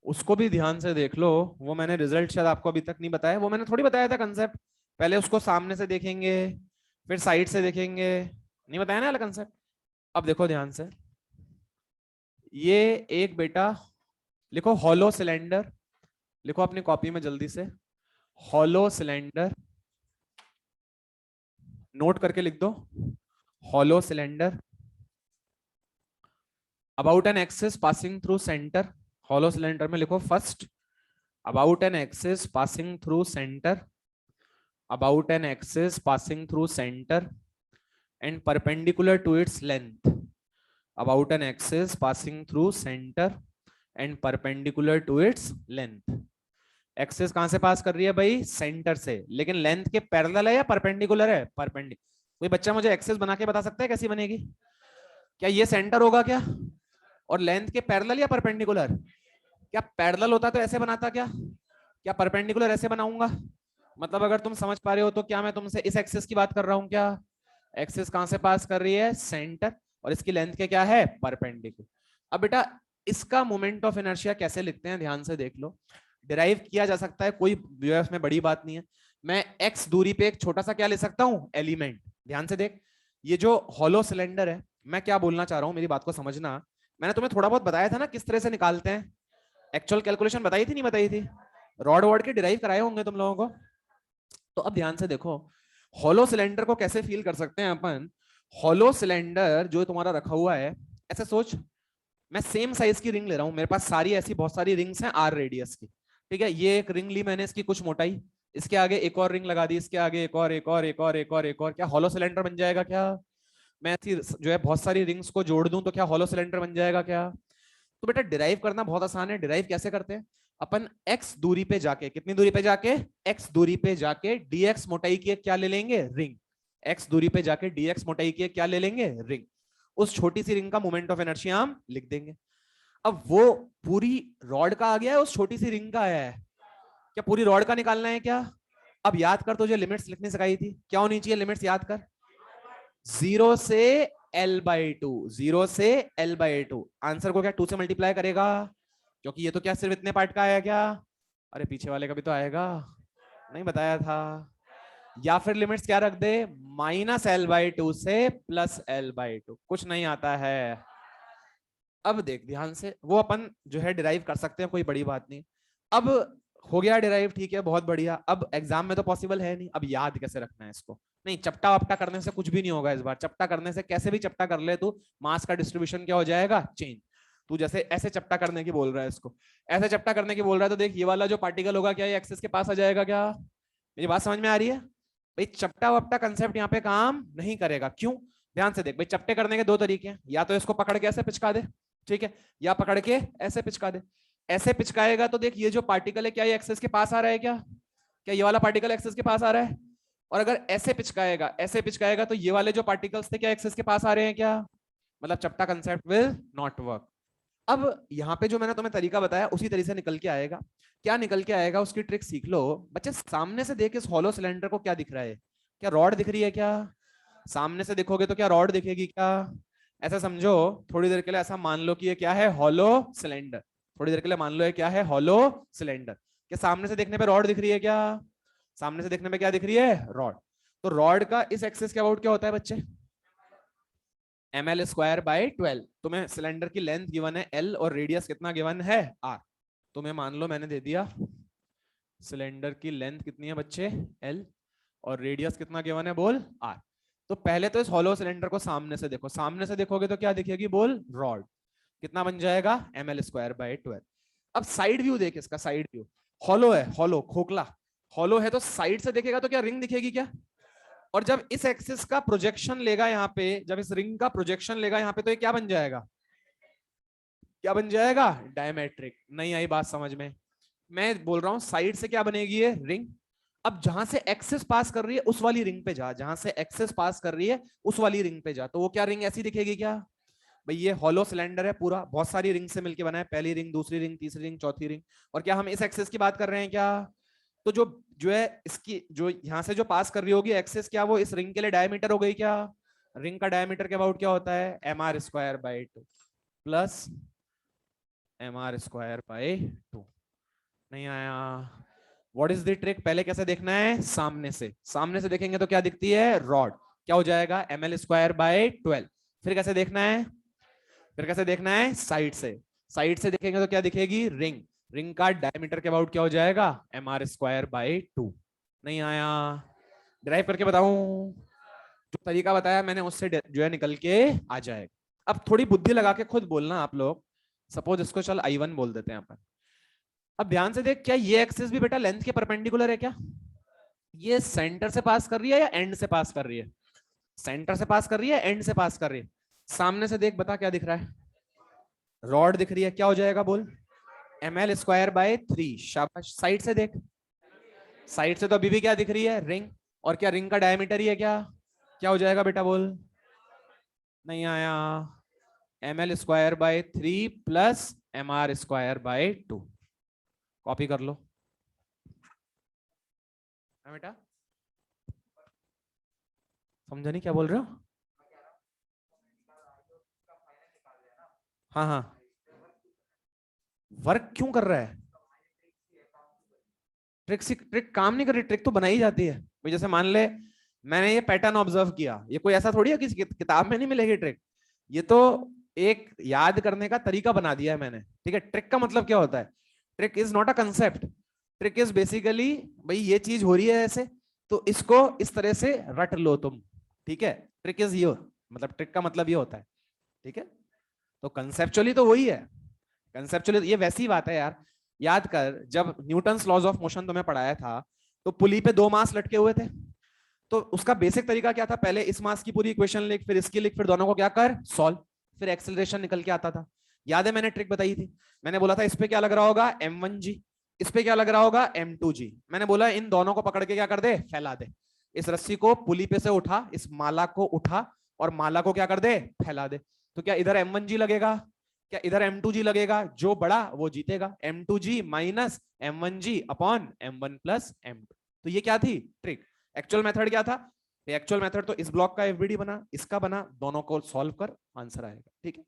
उसको भी ध्यान से देख लो। वो मैंने रिजल्ट शायद आपको अभी तक नहीं बताया, वो मैंने थोड़ी बताया था कंसेप्ट। पहले उसको सामने से देखेंगे, फिर साइड से देखेंगे, नहीं बताया ना वाला कंसेप्ट। अब देखो ध्यान से, ये एक बेटा, लिखो हॉलो सिलेंडर, लिखो अपनी कॉपी में जल्दी से, हॉलो सिलेंडर, नोट करके लिख दो, hollow cylinder about an axis passing through centre. Hollow cylinder में लिखो first, about an axis passing through centre, about an axis passing through center and perpendicular to its length, about an axis passing through center and perpendicular to its length। Axis कहां से पास कर रही है भाई, सेंटर से, लेकिन लेंथ के पैरेलल है या परपेंडिकुलर है, परपेंडिकुलर। कोई बच्चा मुझे एक्सिस बना के बता सकता है कैसी बनेगी? क्या ये सेंटर होगा क्या, और लेंथ के पैरेलल या परपेंडिकुलर? क्या पैरेलल होता तो ऐसे बनाता क्या, क्या परपेंडिकुलर ऐसे बनाऊंगा? मतलब अगर तुम समझ पा रहे हो तो क्या मैं तुमसे इस एक्सिस की बात कर रहा हूं क्या? एक्सिस कहां से पास कर रही है, सेंटर, और इसकी लेंथ के क्या है, परपेंडिकुलर। अब बेटा इसका मोमेंट ऑफ इनर्शिया कैसे लिखते हैं, ध्यान से देख लो। डिराइव किया जा सकता है, कोई जो है उसमें बड़ी बात नहीं है। मैं एक्स दूरी पे एक छोटा सा क्या ले सकता हूं, एलिमेंट। ध्यान से देख, ये जो हॉलो सिलेंडर है, मैं क्या बोलना चाह रहा हूं, मेरी बात को समझना। मैंने तुम्हें थोड़ा बहुत बताया था ना किस तरह से निकालते हैं, एक्चुअल कैलकुलेशन बताई थी नहीं बताई थी? रॉड वॉड के डिराइव कराए होंगे तुम लोगों को। तो अब ध्यान से देखो, हॉलो सिलेंडर को कैसे फील कर सकते हैं अपन। हॉलो सिलेंडर जो तुम्हारा रखा हुआ है, ऐसे सोच, मैं सेम साइज की रिंग ले रहा हूं, मेरे पास सारी ऐसी बहुत सारी रिंग्स हैं आर रेडियस की। ठीक है, ये एक रिंग ली मैंने, इसकी कुछ मोटाई, इसके आगे एक और रिंग लगा दी, इसके आगे एक और, एक और, एक और, एक और, एक और, क्या हॉलो सिलेंडर बन जाएगा क्या? मैं ऐसी जो है बहुत सारी रिंग्स को जोड़ दूं तो क्या हॉलो सिलेंडर बन जाएगा क्या? तो बेटा डिराइव करना बहुत आसान है। डिराइव कैसे करते हैं अपन, x दूरी पे जाके, कितनी दूरी पे जाके, x दूरी पे जाके dx मोटाई की क्या ले लेंगे, रिंग। x दूरी पे जाके dx मोटाई की क्या ले लेंगे, रिंग। उस छोटी सी रिंग का मोमेंट ऑफ इनर्शिया हम लिख देंगे। अब वो पूरी रॉड का आ गया है, उस छोटी सी रिंग का आया है, क्या पूरी रॉड का निकालना है क्या? अब याद कर, तुझे लिमिट्स लिखनी सिखाई थी, क्या होनी चाहिए लिमिट्स, याद कर। 0 से L/2, 0 से L/2। आंसर को क्या 2 से मल्टीप्लाई करेगा, क्योंकि ये तो क्या सिर्फ इतने पार्ट का आया क्या? अरे पीछे वाले का भी तो आएगा, नहीं बताया था? या फिर लिमिट्स क्या रख दे, -L/2 से +L/2, कुछ नहीं आता है। अब देख ध्यान से, वो अपन जो है डिराइव कर सकते हैं, कोई बड़ी बात नहीं। अब हो गया डिराइव, ठीक है, बहुत बढ़िया। अब एग्जाम में तो पॉसिबल है नहीं, अब याद कैसे रखना है इसको? नहीं, चपटा वपटा करने से कुछ भी नहीं होगा इस बार। चपटा करने से, कैसे भी चपटा कर ले तू, मास का डिस्ट्रीब्यूशन क्या हो जाएगा, चेंज। तू जैसे ऐसे चपटा करने की बोल रहा है, इसको ऐसे चपटा करने की बोल रहा है, तो देख ये वाला जो पार्टिकल होगा क्या ये एक्सिस के पास आ जाएगा क्या? मेरी बात समझ में आ रही है भाई? चपटा वपटा कंसेप्ट यहाँ पे काम नहीं करेगा। क्यों? ध्यान से देख भाई, चपटे करने के 2 तरीके हैं, या तो इसको पकड़ के ऐसे पिचका दे, ठीक है, या पकड़ के ऐसे पिचका दे। ऐसे पिचकाएगा तो देख ये जो पार्टिकल है क्या ये एक्सिस के पास आ रहा है क्या? क्या ये वाला पार्टिकल एक्सिस के पास आ रहा है? और अगर ऐसे पिचकाएगा, ऐसे पिचकाएगा, तो ये वाले जो पार्टिकल्स थे क्या एक्सिस के पास आ रहे हैं क्या? मतलब चपटा कंसेप्ट विल नॉट वर्क। अब यहाँ पे जो मैंने तुम्हें तरीका बताया उसी तरीके से निकल के आएगा। क्या निकल के आएगा उसकी ट्रिक सीख लो बच्चे। सामने से देख इस हॉलो सिलेंडर को क्या दिख रहा है, क्या रॉड दिख रही है क्या? सामने से देखोगे तो क्या रॉड दिखेगी क्या? ऐसा समझो, थोड़ी देर के लिए ऐसा मान लो कि ये क्या है, हॉलो सिलेंडर। थोड़ी देर के लिए मान लो ये क्या है, हॉलो सिलेंडर। क्या सामने से देखने पे रॉड दिख रही है क्या? सामने से देखने पे क्या दिख रही है, रॉड। तो रॉड का इस एक्सिस के अबाउट क्या होता है बच्चे? ml square by 12। तुम्हें सिलेंडर की लेंथ गिवन है l और रेडियस कितना गिवन है r। तुम्हें मान लो मैंने दे दिया सिलेंडर की लेंथ कितनी है बच्चे l और रेडियस कितना गिवन है बोल r। तो पहले तो इस हॉलो सिलेंडर को सामने से देखो, सामने से देखोगे तो क्या दिखेगी बोल रॉड। कितना बन जाएगा ml स्क्वायर बाय 12। अब साइड व्यू देख इसका, साइड व्यू हॉलो है, हॉलो खोखला हॉलो है तो साइड से देखेगा तो क्या रिंग दिखेगी क्या। और जब इस एक्सिस का प्रोजेक्शन लेगा यहाँ पे, जब इस रिंग का प्रोजेक्शन लेगा यहाँ पे तो ये क्या बन जाएगा, क्या बन जाएगा डायमेट्रिक। नहीं आई बात समझ में। मैं बोल रहा हूं साइड से क्या बनेगी ये रिंग। अब जहां से एक्सेस पास कर रही है उस वाली रिंग पे जा, जहां से एक्सेस पास कर रही है उस वाली रिंग पे जा, तो वो क्या रिंग ऐसी दिखेगी क्या। भाई ये हॉलो सिलेंडर है पूरा, बहुत सारी रिंग से मिलकर बना है, पहली रिंग दूसरी रिंग तीसरी रिंग चौथी रिंग। और क्या हम इस एक्सेस की बात कर रहे हैं क्या। तो जो जो है इसकी जो यहां से जो पास कर रही होगी एक्सेस, क्या वो इस रिंग के लिए डायमीटर हो गई क्या। रिंग का डायमीटर के अबाउट क्या होता है mr square by 2 plus mr square by 2। नहीं आया। व्हाट इज द ट्रिक, पहले कैसे देखना है सामने से, सामने से देखेंगे तो क्या दिखती है रॉड, क्या हो जाएगा ml स्क्वायर बाय 12। फिर कैसे देखना है, फिर कैसे देखना है साइड से, साइड से देखेंगे तो क्या दिखेगी रिंग, रिंग का डायमीटर के अबाउट क्या हो जाएगा mr स्क्वायर बाय 2। नहीं आया। ड्राइव करके बताऊं, जो तरीका बताया मैंने उससे जो है निकल के आ जाएगा। अब थोड़ी बुद्धि लगा के खुद बोलना आप लोग। सपोज इसको चल I1 बोल देते हैं अपन। अब ध्यान से देख, क्या ये एक्सिस भी बेटा लेंथ के परपेंडिकुलर है क्या। ये सेंटर से पास कर रही है या एंड से पास कर रही है, सेंटर से पास कर रही है एंड से पास कर रही है। सामने से देख बता क्या दिख रहा है, रॉड दिख रही है, क्या हो जाएगा बोल ml स्क्वायर बाय 3। शाबाश। साइड से देख, साइड से तो अभी भी क्या दिख रही है रिंग, और क्या रिंग का डायमीटर ही है क्या, क्या हो जाएगा बेटा बोल। नहीं आया। ml square by 3 plus mr square by 2। Copy कर लो बेटा, समझा नहीं क्या बोल रहे हो। हाँ हाँ, वर्क क्यों कर रहा है, ट्रिक काम नहीं कर रही, ट्रिक तो बनाई जाती है। जैसे मान ले मैंने ये पैटर्न ऑब्जर्व किया, ये कोई ऐसा थोड़ी है किसी किताब में नहीं मिलेगी ट्रिक, ये तो एक याद करने का तरीका बना दिया है मैंने। ठीक है, ट्रिक का मतलब क्या होता है, trick is not a concept, trick is basically भाई ये चीज हो रही है ऐसे तो इसको इस तरह से रट लो तुम। ठीक है, ट्रिक इज ये, मतलब ट्रिक का मतलब ये होता है। ठीक है, तो कंसेप्चुअली तो वही है, कंसेप्चुअली ये वैसी बात है यार। याद कर जब न्यूटन्स लॉज ऑफ मोशन तुम्हें पढ़ाया था तो पुली पे दो मास लटके हुए थे, तो उसका बेसिक तरीका क्या था, पहले इस मास की पूरी इक्वेशन लिख, फिर इसकी लिख, फिर दोनों को क्या कर सॉल्व, फिर एक्सेलरेशन निकल के आता था। याद है मैंने ट्रिक बताई थी, मैंने बोला था इस पे क्या लग रहा होगा m1g, इस पे क्या लग रहा होगा m2g। मैंने बोला इन दोनों को पकड़ के क्या कर दे फैला दे, इस रस्सी को पुली पे से उठा, इस माला को उठा और माला को क्या कर दे फैला दे। तो क्या इधर m1g लगेगा, क्या इधर m2g लगेगा, जो बड़ा वो जीतेगा, m2g minus m1g upon m1 plus m2। तो ये क्या थी ट्रिक। एक्चुअल मेथड क्या था, एक्चुअल मेथड तो इस ब्लॉक का एफबीडी बना, इसका बना, दोनों को सॉल्व कर आंसर आएगा। ठीक है,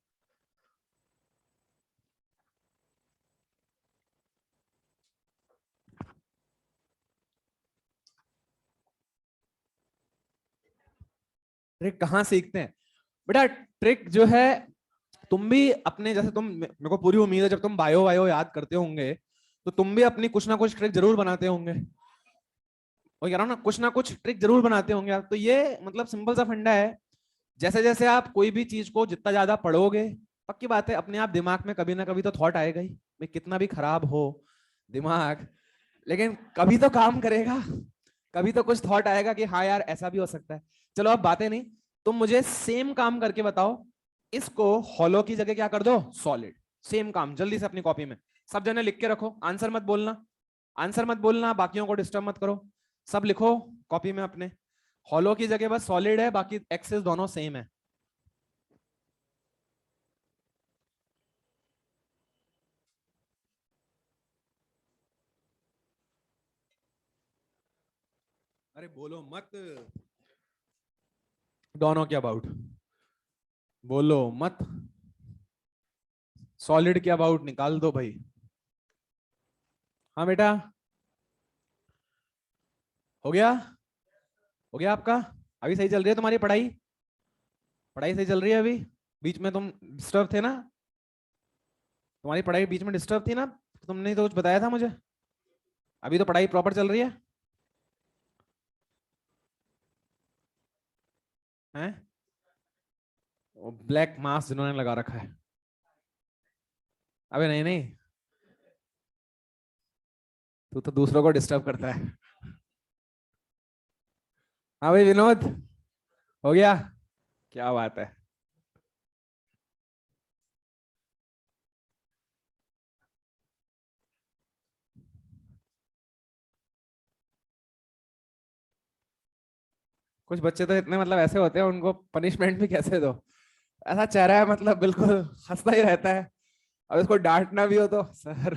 ट्रिक कहां सीखते हैं बेटा, ट्रिक जो है तुम भी अपने, जैसे तुम, मेरे को पूरी उम्मीद है जब तुम बायो वायो याद करते होंगे तो तुम भी अपनी कुछ ना कुछ ट्रिक जरूर बनाते होंगे। और कह रहा हूँ ना कुछ ट्रिक जरूर बनाते होंगे आप। तो ये मतलब सिंपल सा फंडा है, जैसे जैसे आप कोई भी चीज को जितना ज्यादा पढ़ोगे, पक्की बात है अपने आप दिमाग में कभी ना कभी तो थॉट आएगा ही, भाई कितना भी खराब हो दिमाग, लेकिन कभी तो काम करेगा, कभी तो कुछ थॉट आएगा कि हाँ यार ऐसा भी हो सकता है। चलो अब बातें नहीं, तुम मुझे सेम काम करके बताओ, इसको हॉलो की जगह क्या कर दो सॉलिड। सेम काम जल्दी से अपनी कॉपी में सब जने लिख के रखो, आंसर मत बोलना, आंसर मत बोलना, बाकियों को डिस्टर्ब मत करो, सब लिखो कॉपी में अपने। हॉलो की जगह बस सॉलिड है, बाकी एक्सेस दोनों सेम है। अरे बोलो मत, दोनों के अबाउट बोलो मत, सॉलिड के अबाउट निकाल दो भाई। हाँ बेटा, हो गया, हो गया आपका, अभी सही चल रही है तुम्हारी पढ़ाई। पढ़ाई सही चल रही है अभी? बीच में तुम डिस्टर्ब थे ना? तुम्हारी पढ़ाई बीच में डिस्टर्ब थी ना? तुमने तो कुछ बताया था मुझे। अभी तो पढ़ाई प्रॉपर चल रही है? हैं? वो ब्लैक मास्क जिन्होंने लगा रखा है। अबे नहीं नहीं, तू तो दूसरों को डिस्टर्ब करता है। हाँ भाई विनोद, हो गया? क्या बात है। कुछ बच्चे तो इतने मतलब ऐसे होते हैं, उनको पनिशमेंट भी कैसे दो। ऐसा चेहरा है मतलब बिल्कुल हंसता ही रहता है। अब इसको डांटना भी हो तो सर।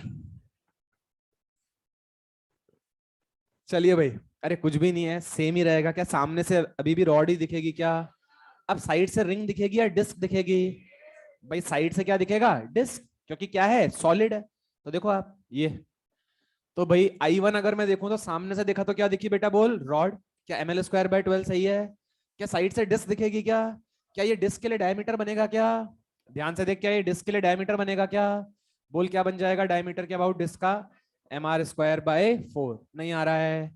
चलिए भाई। अरे कुछ भी नहीं है, सेम ही रहेगा क्या? सामने से अभी भी रॉड ही दिखेगी क्या? अब साइड से रिंग दिखेगी या डिस्क दिखेगी? भाई साइड से क्या दिखेगा? डिस्क, क्योंकि क्या है, सॉलिड है। तो देखो आप ये, तो भाई I1 अगर मैं देखूं तो सामने से देखा तो क्या दिखी बेटा, बोल रॉड। क्या ml²/12 सही है? क्या साइड से डिस्क दिखेगी क्या? क्या ये डिस्क के लिए डायमीटर बनेगा क्या? ध्यान से देख, क्या ये डिस्क के लिए डायमीटर बनेगा क्या? बोल क्या बन जाएगा डायमीटर के अबाउट डिस्क का? mr²/4 नहीं आ रहा है।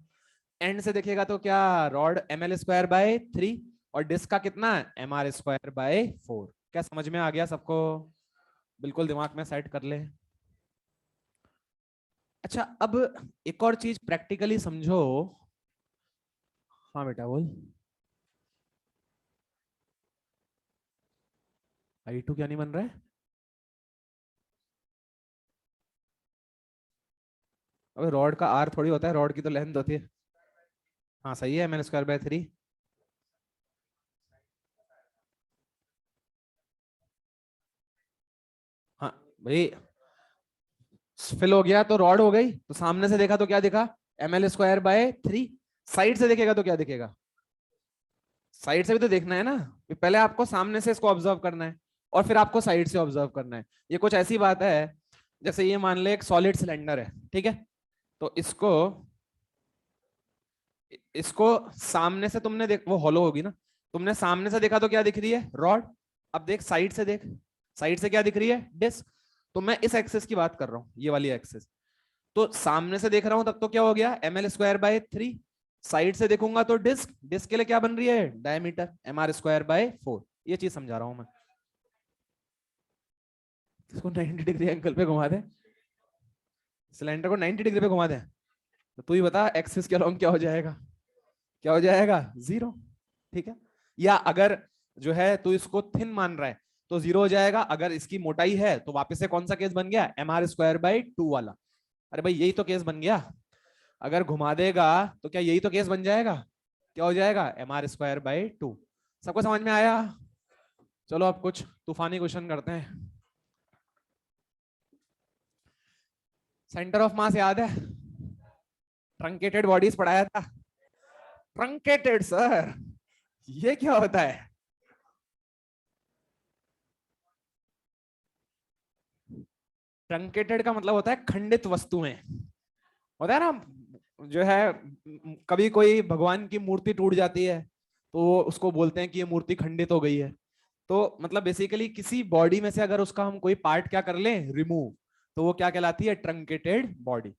एंड से देखेगा तो क्या, रॉड ml²/3 और डिस्क का कितना, mr²/4। क्या समझ में आ गया सबको? बिल्कुल दिमाग में सेट कर ले। अच्छा अब एक और चीज प्रैक्टिकली समझो। हाँ बेटा बोल। I2 क्या नहीं बन रहा है? अबे रॉड का आर थोड़ी होता है, रॉड की तो लेंथ होती है। हाँ सही है, ml²/3। हाँ भाई, फिल हो गया तो रॉड हो गई, तो सामने से देखा तो क्या दिखा, ml²/3। साइड से देखेगा तो क्या दिखेगा? साइड से भी तो देखना है ना। पहले आपको सामने से इसको ऑब्जर्व करना है, और फिर आपको साइड से ऑब्जर्व करना है। ये कुछ ऐसी बात है, जैसे ये मान ले एक सॉलिड सिलेंडर है, ठीक है? तो इसको इसको सामने से तुमने देख, वो हॉलो होगी ना। तुमने सामने से देखा तो क्या दिख रही है, रॉड। अब देख साइड से देख, साइड से क्या दिख रही है, डिस्क। तो मैं इस एक्सेस की बात कर रहा हूं, ये वाली एक्सेस। तो सामने से देख रहा हूं तब तो क्या हो गया, ml²/3। साइड से देखूंगा तो डिस्क, डिस्क के लिए क्या बन रही है, डायमीटर, mr²/4। ये चीज समझा रहा हूं मैं। इसको 90 डिग्री एंगल पे घुमा दे, सिलेंडर को 90 डिग्री पे घुमा दे, तो तू ही बता एक्सिस के अलॉन्ग क्या हो जाएगा? क्या हो जाएगा, 0। ठीक है? या अगर जो है तू इसको थिन मान रहा है, तो 0 हो जाएगा। अगर इसकी मोटाई है तो वापस से कौन सा केस बन गया, mr²/2 वाला। अरे भाई यही तो केस बन गया। अगर घुमा देगा तो क्या यही तो केस बन जाएगा? क्या हो जाएगा, mr²/2। सबको समझ में आया? चलो अब कुछ तूफानी क्वेश्चन करते हैं। सेंटर ऑफ मास याद है? ट्रंकेटेड बॉडीज पढ़ाया था। ट्रंकेटेड सर, ये क्या होता है? ट्रंकेटेड का मतलब होता है खंडित वस्तुएं। होता है ना, जो है कभी कोई भगवान की मूर्ति टूट जाती है, तो उसको बोलते हैं कि ये मूर्ति खंडित हो गई है। तो मतलब बेसिकली किसी बॉडी में से अगर उसका हम कोई पार्ट क्या कर लें, रिमूव, तो वो क्या कहलाती है, ट्रंकेटेड बॉडी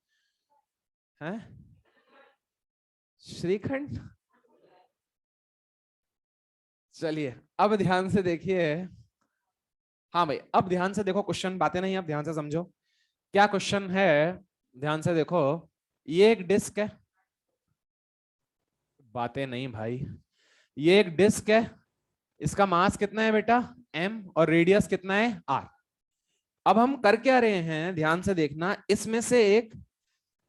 है। श्रीखंड। चलिए अब ध्यान से देखिए। हाँ भाई अब ध्यान से देखो, क्वेश्चन बातें नहीं, अब ध्यान से समझो क्या क्वेश्चन है। ध्यान से देखो, ये एक डिस्क है। बातें नहीं भाई, ये एक डिस्क है। इसका मास कितना है बेटा, m, और रेडियस कितना है, r। अब हम कर क्या रहे हैं, ध्यान से देखना, इसमें से एक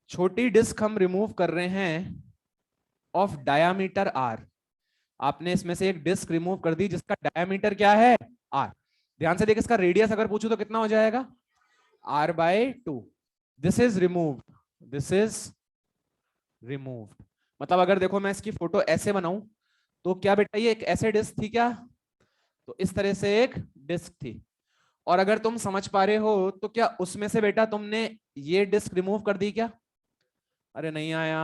छोटी डिस्क हम रिमूव कर रहे हैं ऑफ डायामीटर r। आपने इसमें से एक डिस्क रिमूव कर दी जिसका डायामीटर क्या है, r। ध्यान से देख, इसका रेडियस अगर पूछू तो कितना हो जाएगा, r/2। This is removed, this is removed. मतलब अगर देखो मैं इसकी फोटो ऐसे बनाऊं, तो क्या बेटा ये एक ऐसे डिस्क थी क्या? तो इस तरह से एक डिस्क थी। और अगर तुम समझ पा रहे हो तो क्या उसमें से बेटा तुमने ये डिस्क रिमूव कर दी क्या? अरे नहीं आया।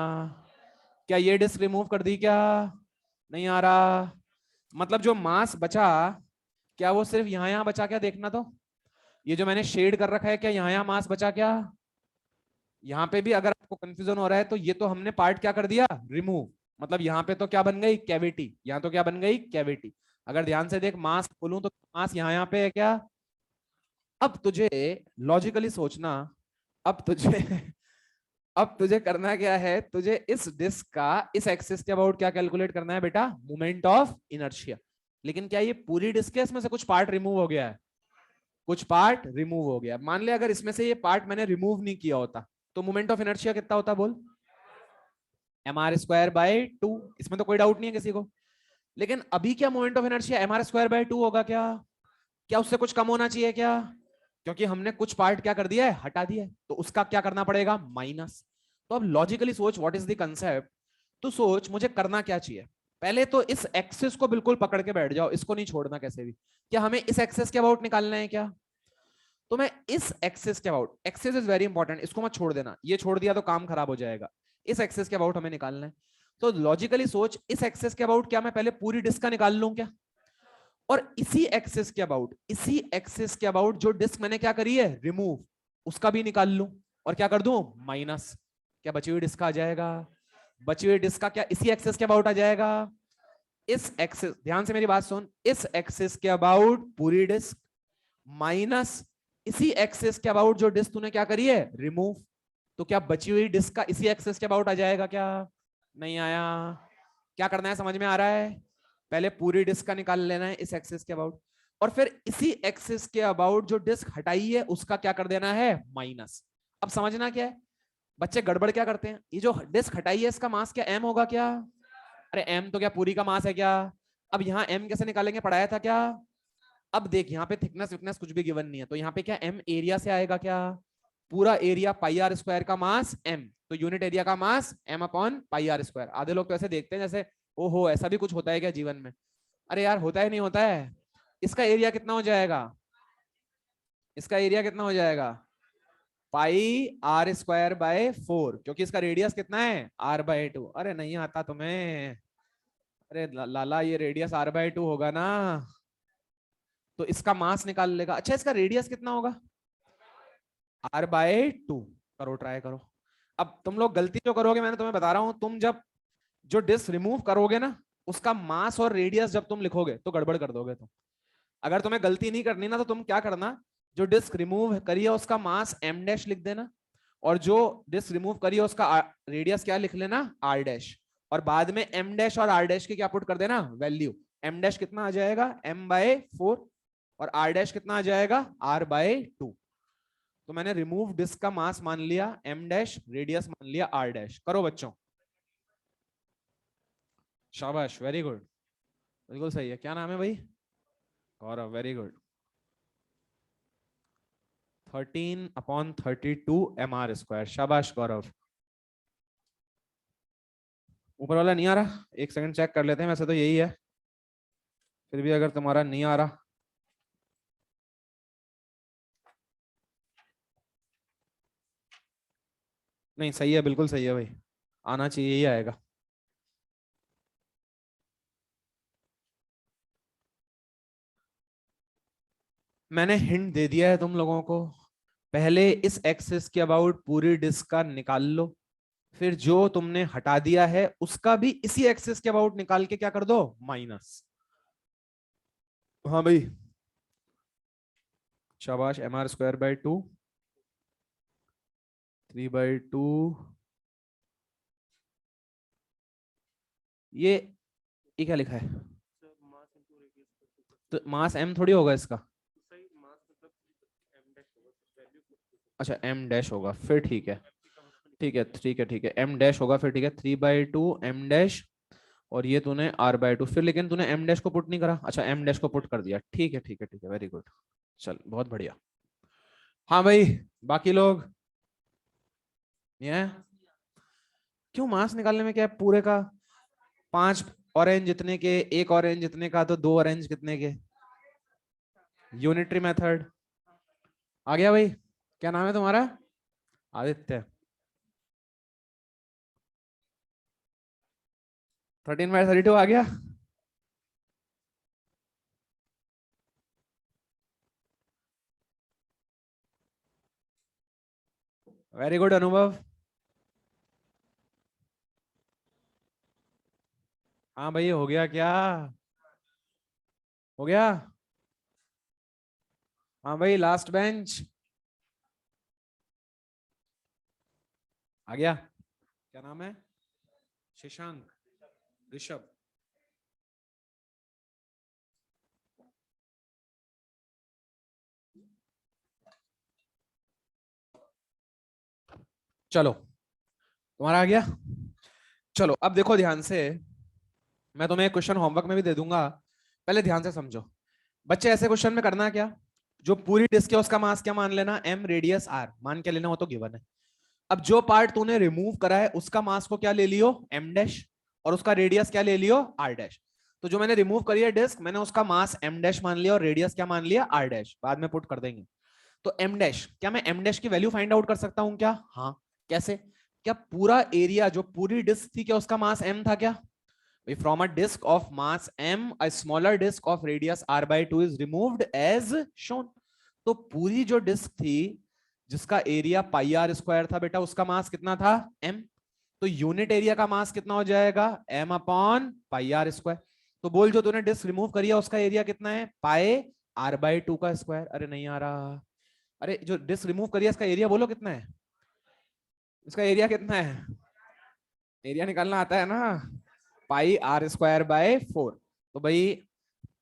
क्या ये डिस्क रिमूव कर दी क्या? नहीं आ रहा। मतलब जो मास बचा, क्या वो सिर्फ यहां यहां बचा? क्या देखना तो, ये जो मैंने शेड कर रखा है, क्या यहां यहां मास बचा क्या? यहाँ पे भी अगर आपको कंफ्यूजन हो रहा है तो ये तो हमने पार्ट क्या कर दिया, रिमूव। मतलब यहाँ पे तो क्या बन गई, कैविटी। यहाँ तो क्या बन गई, कैविटी। अगर ध्यान से देख, मास खोलूं तो मास यहाँ पे है क्या? अब तुझे लॉजिकली सोचना, अब तुझे अब तुझे करना क्या है, तुझे इस डिस्क का इस एक्सिस के अबाउट क्या कैलकुलेट करना है बेटा, मोमेंट ऑफ इनर्शिया। लेकिन क्या ये पूरी डिस्क है, इसमें से कुछ पार्ट रिमूव हो गया है? कुछ पार्ट रिमूव हो गया। मान ले अगर इसमें से ये पार्ट मैंने रिमूव नहीं किया होता, तो मोमेंट ऑफ इनर्शिया कितना होता, बोल? mr²/2। इसमें तो कोई डाउट नहीं है किसी को। लेकिन अभी क्या मोमेंट ऑफ इनर्शिया mr²/2 होगा क्या? क्या उससे कुछ कम होना चाहिए क्या? क्योंकि हमने कुछ पार्ट क्या कर दिया है, हटा दिया है, तो उसका क्या करना पड़ेगा, माइनस। तो अब लॉजिकली सोच, व्हाट इज द कंसेप्ट। तो सोच मुझे करना क्या चाहिए। पहले तो इस एक्सिस को बिल्कुल पकड़ के बैठ जाओ, इसको नहीं छोड़ना कैसे भी। क्या हमें इस एक्सिस के अबाउट निकालना है क्या? तो मैं इस एक्सिस के about, axis is very important, इसको मत छोड़ देना, ये छोड़ दिया तो काम खराब हो जाएगा। इस एक्सिस के अबाउट हमें निकालना है। तो लॉजिकली सोच, इस एक्सिस के अबाउट क्या मैं पहले पूरी डिस्क का निकाल लूं क्या? और इसी एक्सिस के अबाउट, इसी एक्सिस के अबाउट जो डिस्क मैंने क्या करी है, रिमूव, उसका भी निकाल लूं। और क्या कर दूं, माइनस। क्या बची हुई डिस्क आ जाएगा? बची हुई डिस्क का क्या इसी एक्सिस के अबाउट आ जाएगा? इस एक्सिस, ध्यान से मेरी बात सुन, इस एक्सिस के अबाउट पूरी डिस्क, माइनस इसी एक्सिस के अबाउट जो डिस्क तूने क्या करी है, रिमूव। तो क्या बची हुई डिस्क का इसी एक्सिस के अबाउट आ जाएगा क्या? नहीं आया। क्या करना है, समझ में आ रहा है? पहले पूरी डिस्क का निकाल लेना है इस एक्सिस के अबाउट, और फिर इसी एक्सिस के अबाउट जो डिस्क हटाई है उसका क्या कर देना है, माइनस। अब समझना क्या है, बच्चे गड़बड़ क्या करते हैं, ये जो डिस्क हटाई है इसका मास क्या एम होगा क्या? अरे एम तो क्या पूरी का मास है क्या? अब यहाँ एम कैसे निकालेंगे, पढ़ाया था क्या? अब देख, यहाँ पे थिकनेस विकनेस कुछ भी गिवन नहीं है, तो यहाँ पे क्या एम एरिया से आएगा क्या? पूरा एरिया πr² का मास एम, तो यूनिट एरिया का मास m/πr²। आधे लोग तो ऐसे देखते हैं जैसे ओहो ऐसा भी कुछ होता है क्या जीवन में। अरे यार होता है, नहीं होता है। इसका एरिया कितना हो जाएगा, इसका एरिया कितना हो जाएगा, πr²/4, क्योंकि इसका रेडियस कितना है, r/2। अरे नहीं आता तुम्हें, अरे लाला ये रेडियस r/2 होगा ना, तो इसका मास निकाल लेगा। अच्छा इसका रेडियस कितना होगा, r/2। करो, ट्राई करो। अब तुम लोग गलती जो करोगे, मैंने तुम्हें बता रहा हूं, तुम जब जो डिस्क रिमूव करोगे ना, उसका मास और रेडियस जब तुम लिखोगे तो गड़बड़ कर दोगे तुम। अगर तुम्हें गलती नहीं करनी ना, तो तुम क्या करना, जो डिस्क रिमूव करी है उसका मास m' लिख देना, और जो डिस्क रिमूव करी है उसका रेडियस क्या लिख लेना, r'। और बाद में m' और r' की क्या पुट कर देना, वैल्यू। m' कितना आ जाएगा, m/4, और r' कितना आ जाएगा, r/2। तो मैंने रिमूव डिस्क का मास मान लिया m', रेडियस मान लिया r'। करो बच्चों, शाबाश, वेरी गुड, बिल्कुल सही है। क्या नाम है भाई, गौरव, वेरी गुड। 13/32 mr², शाबाश गौरव। ऊपर वाला नहीं आ रहा, एक सेकंड चेक कर लेते हैं, वैसे तो यही है, फिर भी अगर तुम्हारा नहीं आ रहा। नहीं सही है, बिल्कुल सही है भाई, आना चाहिए, यही आएगा। मैंने हिंट दे दिया है तुम लोगों को, पहले इस एक्सिस के अबाउट पूरी डिस्क का निकाल लो, फिर जो तुमने हटा दिया है उसका भी इसी एक्सिस के अबाउट निकाल के क्या कर दो, माइनस। हाँ भाई, शाबाश। mr²/2, 3/2, ये ये क्या लिखा है, तो मास m थोड़ी होगा इसका। अच्छा m' होगा, फिर ठीक है, ठीक है, ठीक है, ठीक है, m' होगा, फिर ठीक है, 3/2 m'। और ये तूने r/2, फिर लेकिन तूने m' को पुट नहीं करा, अच्छा m' को पुट कर दिया, ठीक है, ठीक है, ठीक है, वेरी गुड। चल बहुत बढ़िया। हाँ भाई, बाकी लोग, ये क्यों मास निकालने में क्या है पूरे का, 5 ऑरेंज जितने के, एक ऑरेंज जितने का, तो 2 ऑरेंज कितने के, यूनिटरी मेथड। आ गया भाई, क्या नाम है तुम्हारा, आदित्य। 13/32 आ गया। वेरी गुड अनुभव। हाँ भाई, हो गया क्या? हो गया। हाँ भाई, लास्ट बेंच आ गया। क्या नाम है? शशांक, ऋषभ। चलो, तुम्हारा आ गया। चलो अब देखो ध्यान से, मैं तुम्हें एक क्वेश्चन होमवर्क में भी दे दूंगा, पहले ध्यान से समझो। बच्चे, ऐसे क्वेश्चन में करना क्या, जो पूरी डिस्क है उसका मास क्या मान लेना, एम, रेडियस आर मान के लेना, वो तो गिवन है। अब जो पार्ट तूने रिमूव करा है उसका मास को क्या ले लियो, एम डैश, और उसका रेडियस क्या ले लियो, आर डैश। तो जो मैंने रिमूव करी है डिस्क, मैंने उसका मास एम डैश मान लिया और रेडियस क्या मान लिया, आर डैश, बाद में पुट कर देंगे। तो एम डैश, क्या मैं एम डैश की वैल्यू फाइंड आउट कर सकता हूं क्या? हाँ। कैसे? क्या पूरा एरिया जो पूरी डिस्क थी, क्या उसका मास एम था क्या? From a disc of mass M a smaller disc of radius R by two is removed as shown. तो पूरी जो डिस्क थी जिसका एरिया पाई आर स्क्वायर था बेटा, उसका मास कितना था, एम। तो यूनिट एरिया का मास कितना हो जाएगा, M upon pi R square. तो बोल, जो तूने डिस्क रिमूव करी है उसका एरिया कितना है, पाए आर बाई टू का स्क्वायर। अरे नहीं आ रहा। अरे जो डिस्क रिमूव करी है इसका एरिया बोलो कितना है, इसका एरिया कितना है? एरिया निकालना आता है ना, पाई आर स्क्वायर बाय 4। तो भाई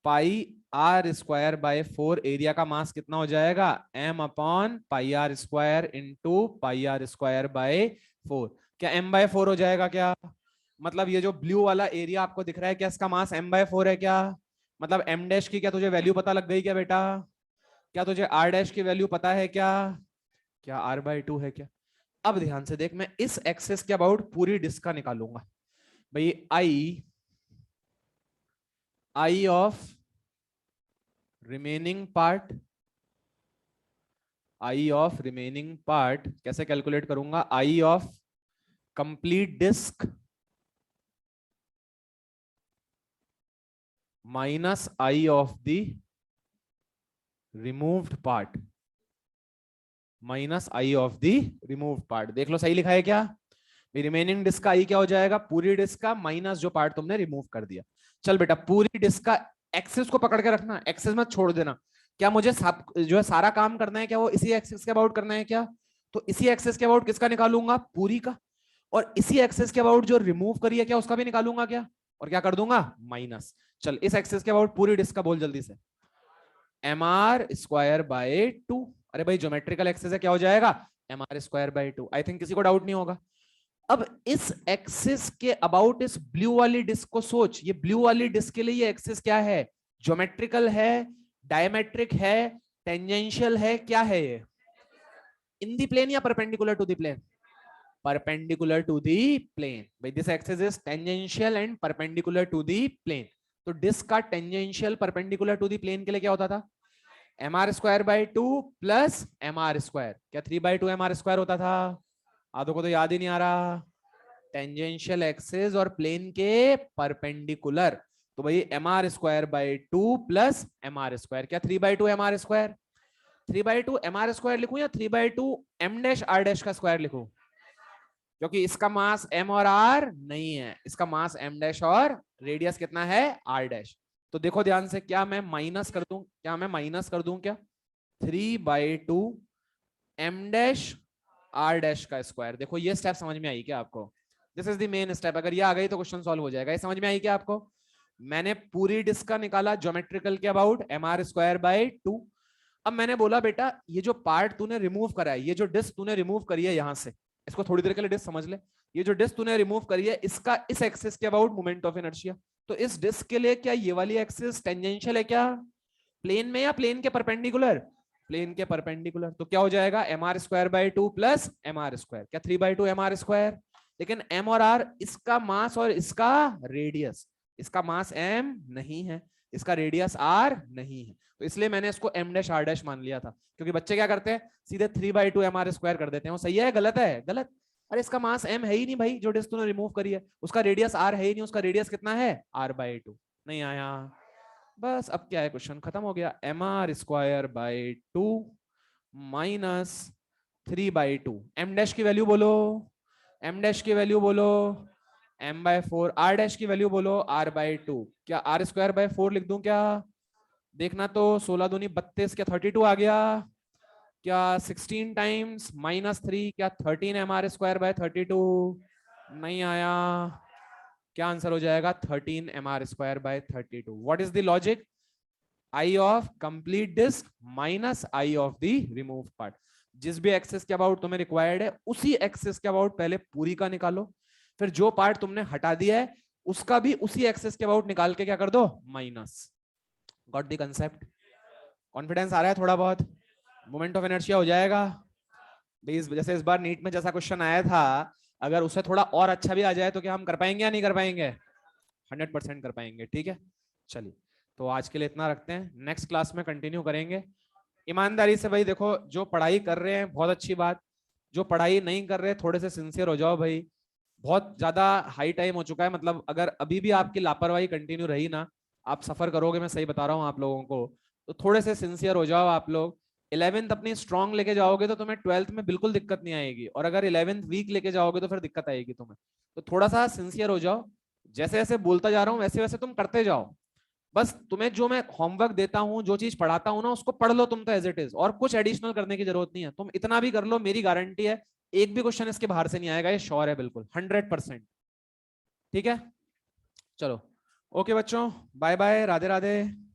pi R square by 4, area का मास कितना हो जाएगा, M upon pi R square into pi R square by 4। क्या एम बाय 4 हो जाएगा क्या? मतलब ये जो ब्लू वाला एरिया आपको दिख रहा है, क्या इसका मास एम बाय 4 है क्या? मतलब एम डैश की क्या तुझे वैल्यू पता लग गई क्या बेटा? क्या तुझे आर डैश की वैल्यू पता है क्या? क्या आर बाय 2 है क्या? अब ध्यान से देख, मैं इस एक्सेस के अबाउट पूरी डिस्क का निकालूंगा। भाई I of remaining part, I of remaining part कैसे कैलकुलेट करूंगा, I of complete disc minus I of the removed part, minus I of the removed part. देख लो सही लिखा है क्या? रिमेनिंग डिस्क का आई क्या हो जाएगा, पूरी डिस्क का माइनस जो पार्ट तुमने रिमूव कर दिया। चल बेटा, पूरी डिस्क का एक्सिस को पकड़ के रखना, एक्सिस मत छोड़ देना। क्या मुझे सब जो है सारा काम करना है, क्या वो इसी एक्सिस के अबाउट करना है क्या? तो इसी एक्सिस के अबाउट किसका निकालूंगा, पूरी का। और इसी एक्सिस के अबाउट जो रिमूव करी है, क्या उसका भी निकालूंगा क्या? और क्या कर दूंगा, माइनस। चल इस एक्सिस के अबाउट पूरी डिस्क का बोल जल्दी से, एम आर स्क्वायर बाय 2। अरे भाई ज्योमेट्रिकल एक्सिस है, क्या हो जाएगा, M R square by 2। I think किसी को डाउट नहीं होगा। अब इस एक्सिस के अबाउट इस ब्लू वाली डिस्क को सोच, ये ब्लू वाली डिस्क के लिए ये एक्सिस क्या है, ज्योमेट्रिकल है, डायमेट्रिक है, टेंजेंशियल है, क्या है ये, इन दी प्लेन या perpendicular to the plane? Perpendicular to the plane. भाई this axis is tangential and perpendicular to the plane. तो डिस्क का tangential perpendicular to the plane के लिए क्या होता था, M R square by 2 plus M R square. क्या 3/2 एम आर स्क्वायर होता था? आधों को तो याद ही नहीं आ रहा। टेंजेंशियल एक्सिस और प्लेन के परपेंडिकुलर। तो भाई M R square by 2 plus M R square. क्या 3/2 M R square, 3/2 M R square लिखूं या 3/2 एम डैश आर डैश का स्क्वायर लिखूं? क्योंकि इसका मास एम और आर नहीं है, इसका मास एम डैश और रेडियस कितना है, आर डैश। तो देखो ध्यान से, क्या मैं माइनस कर दूं, क्या मैं माइनस कर दूं क्या, 3/2 एम डैश आर डैश का स्क्वायर। देखो ये स्टेप समझ में आई क्या आपको? This is the main step. अगर ये आ गई तो क्वेश्चन सॉल्व हो जाएगा। ये समझ में आई क्या आपको? मैंने पूरी डिस्क का निकाला ज्योमेट्रिकल के about M R square by 2। अब मैंने बोला बेटा, ये जो पार्ट तूने रिमूव करा है, ये जो डिस्क तूने रिमूव करी है यहां से, इसको थोड़ी देर के लिए डिस्क समझ ले। ये जो डिस्क तूने रिमूव करी है, इसका इस एक्सिस के अबाउट मोमेंट ऑफ इनर्शिया। तो इस डिस्क के लिए क्या ये वाली एक्सिस टेंजेंशियल है क्या, प्लेन में या प्लेन के परपेंडिकुलर? प्लेन के परपेंडिकुलर। तो क्या हो जाएगा, M R square by 2 plus M R square. क्या 3/2 एम आर स्क्वायर। लेकिन एम और आर, इसका मास और इसका रेडियस, इसका मास एम नहीं है, इसका रेडियस आर नहीं है, तो इसलिए मैंने इसको एम डैश आर डैश मान लिया था। क्योंकि बच्चे क्या करते हैं, सीधे 3/2 एम आर स्क्वायर कर देते हैं। वो सही है गलत है, गलत। अरे इसका मास एम है ही नहीं भाई, जो डिस्क तूने रिमूव करी है, उसका रेडियस आर है ही नहीं, उसका रेडियस कितना है, r/2। नहीं आया। बस अब क्या है, क्वेश्चन खत्म हो गया। M R square by 2 minus 3/2। m dash की वैल्यू बोलो, m डैश की वैल्यू बोलो, m/4। r डैश की वैल्यू बोलो, r/2। क्या r²/4 लिख दूं क्या? देखना तो 16 दूनी 32, क्या 32 आ गया? क्या 16 टाइम्स -3, क्या 13 mr²/32? नहीं आया। क्या आंसर हो जाएगा? 13 mr²/32। What is the logic? I of complete disc minus I of the remove part. जिस भी एक्सेस के अबाउट तुम्हें रिक्वायर्ड है उसी एक्सेस के अबाउट पहले पूरी का निकालो, फिर जो पार्ट तुमने हटा दिया है उसका भी उसी एक्सेस के अबाउट निकाल के क्या कर दो? Minus. Got the concept? Confidence आ रहा है थोड़ा बहुत? मोमेंट ऑफ इनर्शिया हो जाएगा जैसे इस बार नीट में जैसा क्वेश्चन आया था, अगर उसे थोड़ा और अच्छा भी आ जाए तो क्या हम कर पाएंगे या नहीं कर पाएंगे? 100% कर पाएंगे। ठीक है, चलिए तो आज के लिए इतना रखते हैं, नेक्स्ट क्लास में कंटिन्यू करेंगे। ईमानदारी से भाई देखो, जो पढ़ाई कर रहे हैं बहुत अच्छी बात, जो पढ़ाई नहीं कर रहे थोड़े से सिंसियर हो जाओ भाई। बहुत ज्यादा हाई टाइम हो चुका है, मतलब अगर अभी भी आपकी लापरवाही कंटिन्यू रही ना, आप सफर करोगे, मैं सही बता रहा हूँ आप लोगों को, तो थोड़े से सिंसियर हो जाओ आप लोग। 11th अपनी स्ट्रांग लेके जाओगे तो तुम्हें 12th में बिल्कुल दिक्कत नहीं आएगी, और अगर 11th वीक लेके जाओगे तो फिर दिक्कत आएगी तुम्हें। तो थोड़ा सा सिंसियर हो जाओ, जैसे जैसे बोलता जा रहा हूँ वैसे वैसे तुम करते जाओ। बस तुम्हें जो मैं होमवर्क देता हूँ, जो चीज पढ़ाता हूँ ना, उसको पढ़ लो तुम तो एज इट इज, और कुछ एडिशनल करने की जरूरत नहीं है। तुम इतना भी कर लो, मेरी गारंटी है एक भी क्वेश्चन इसके बाहर से नहीं आएगा, ये श्योर है बिल्कुल 100%। ठीक है, चलो ओके बच्चों, बाय बाय, राधे राधे।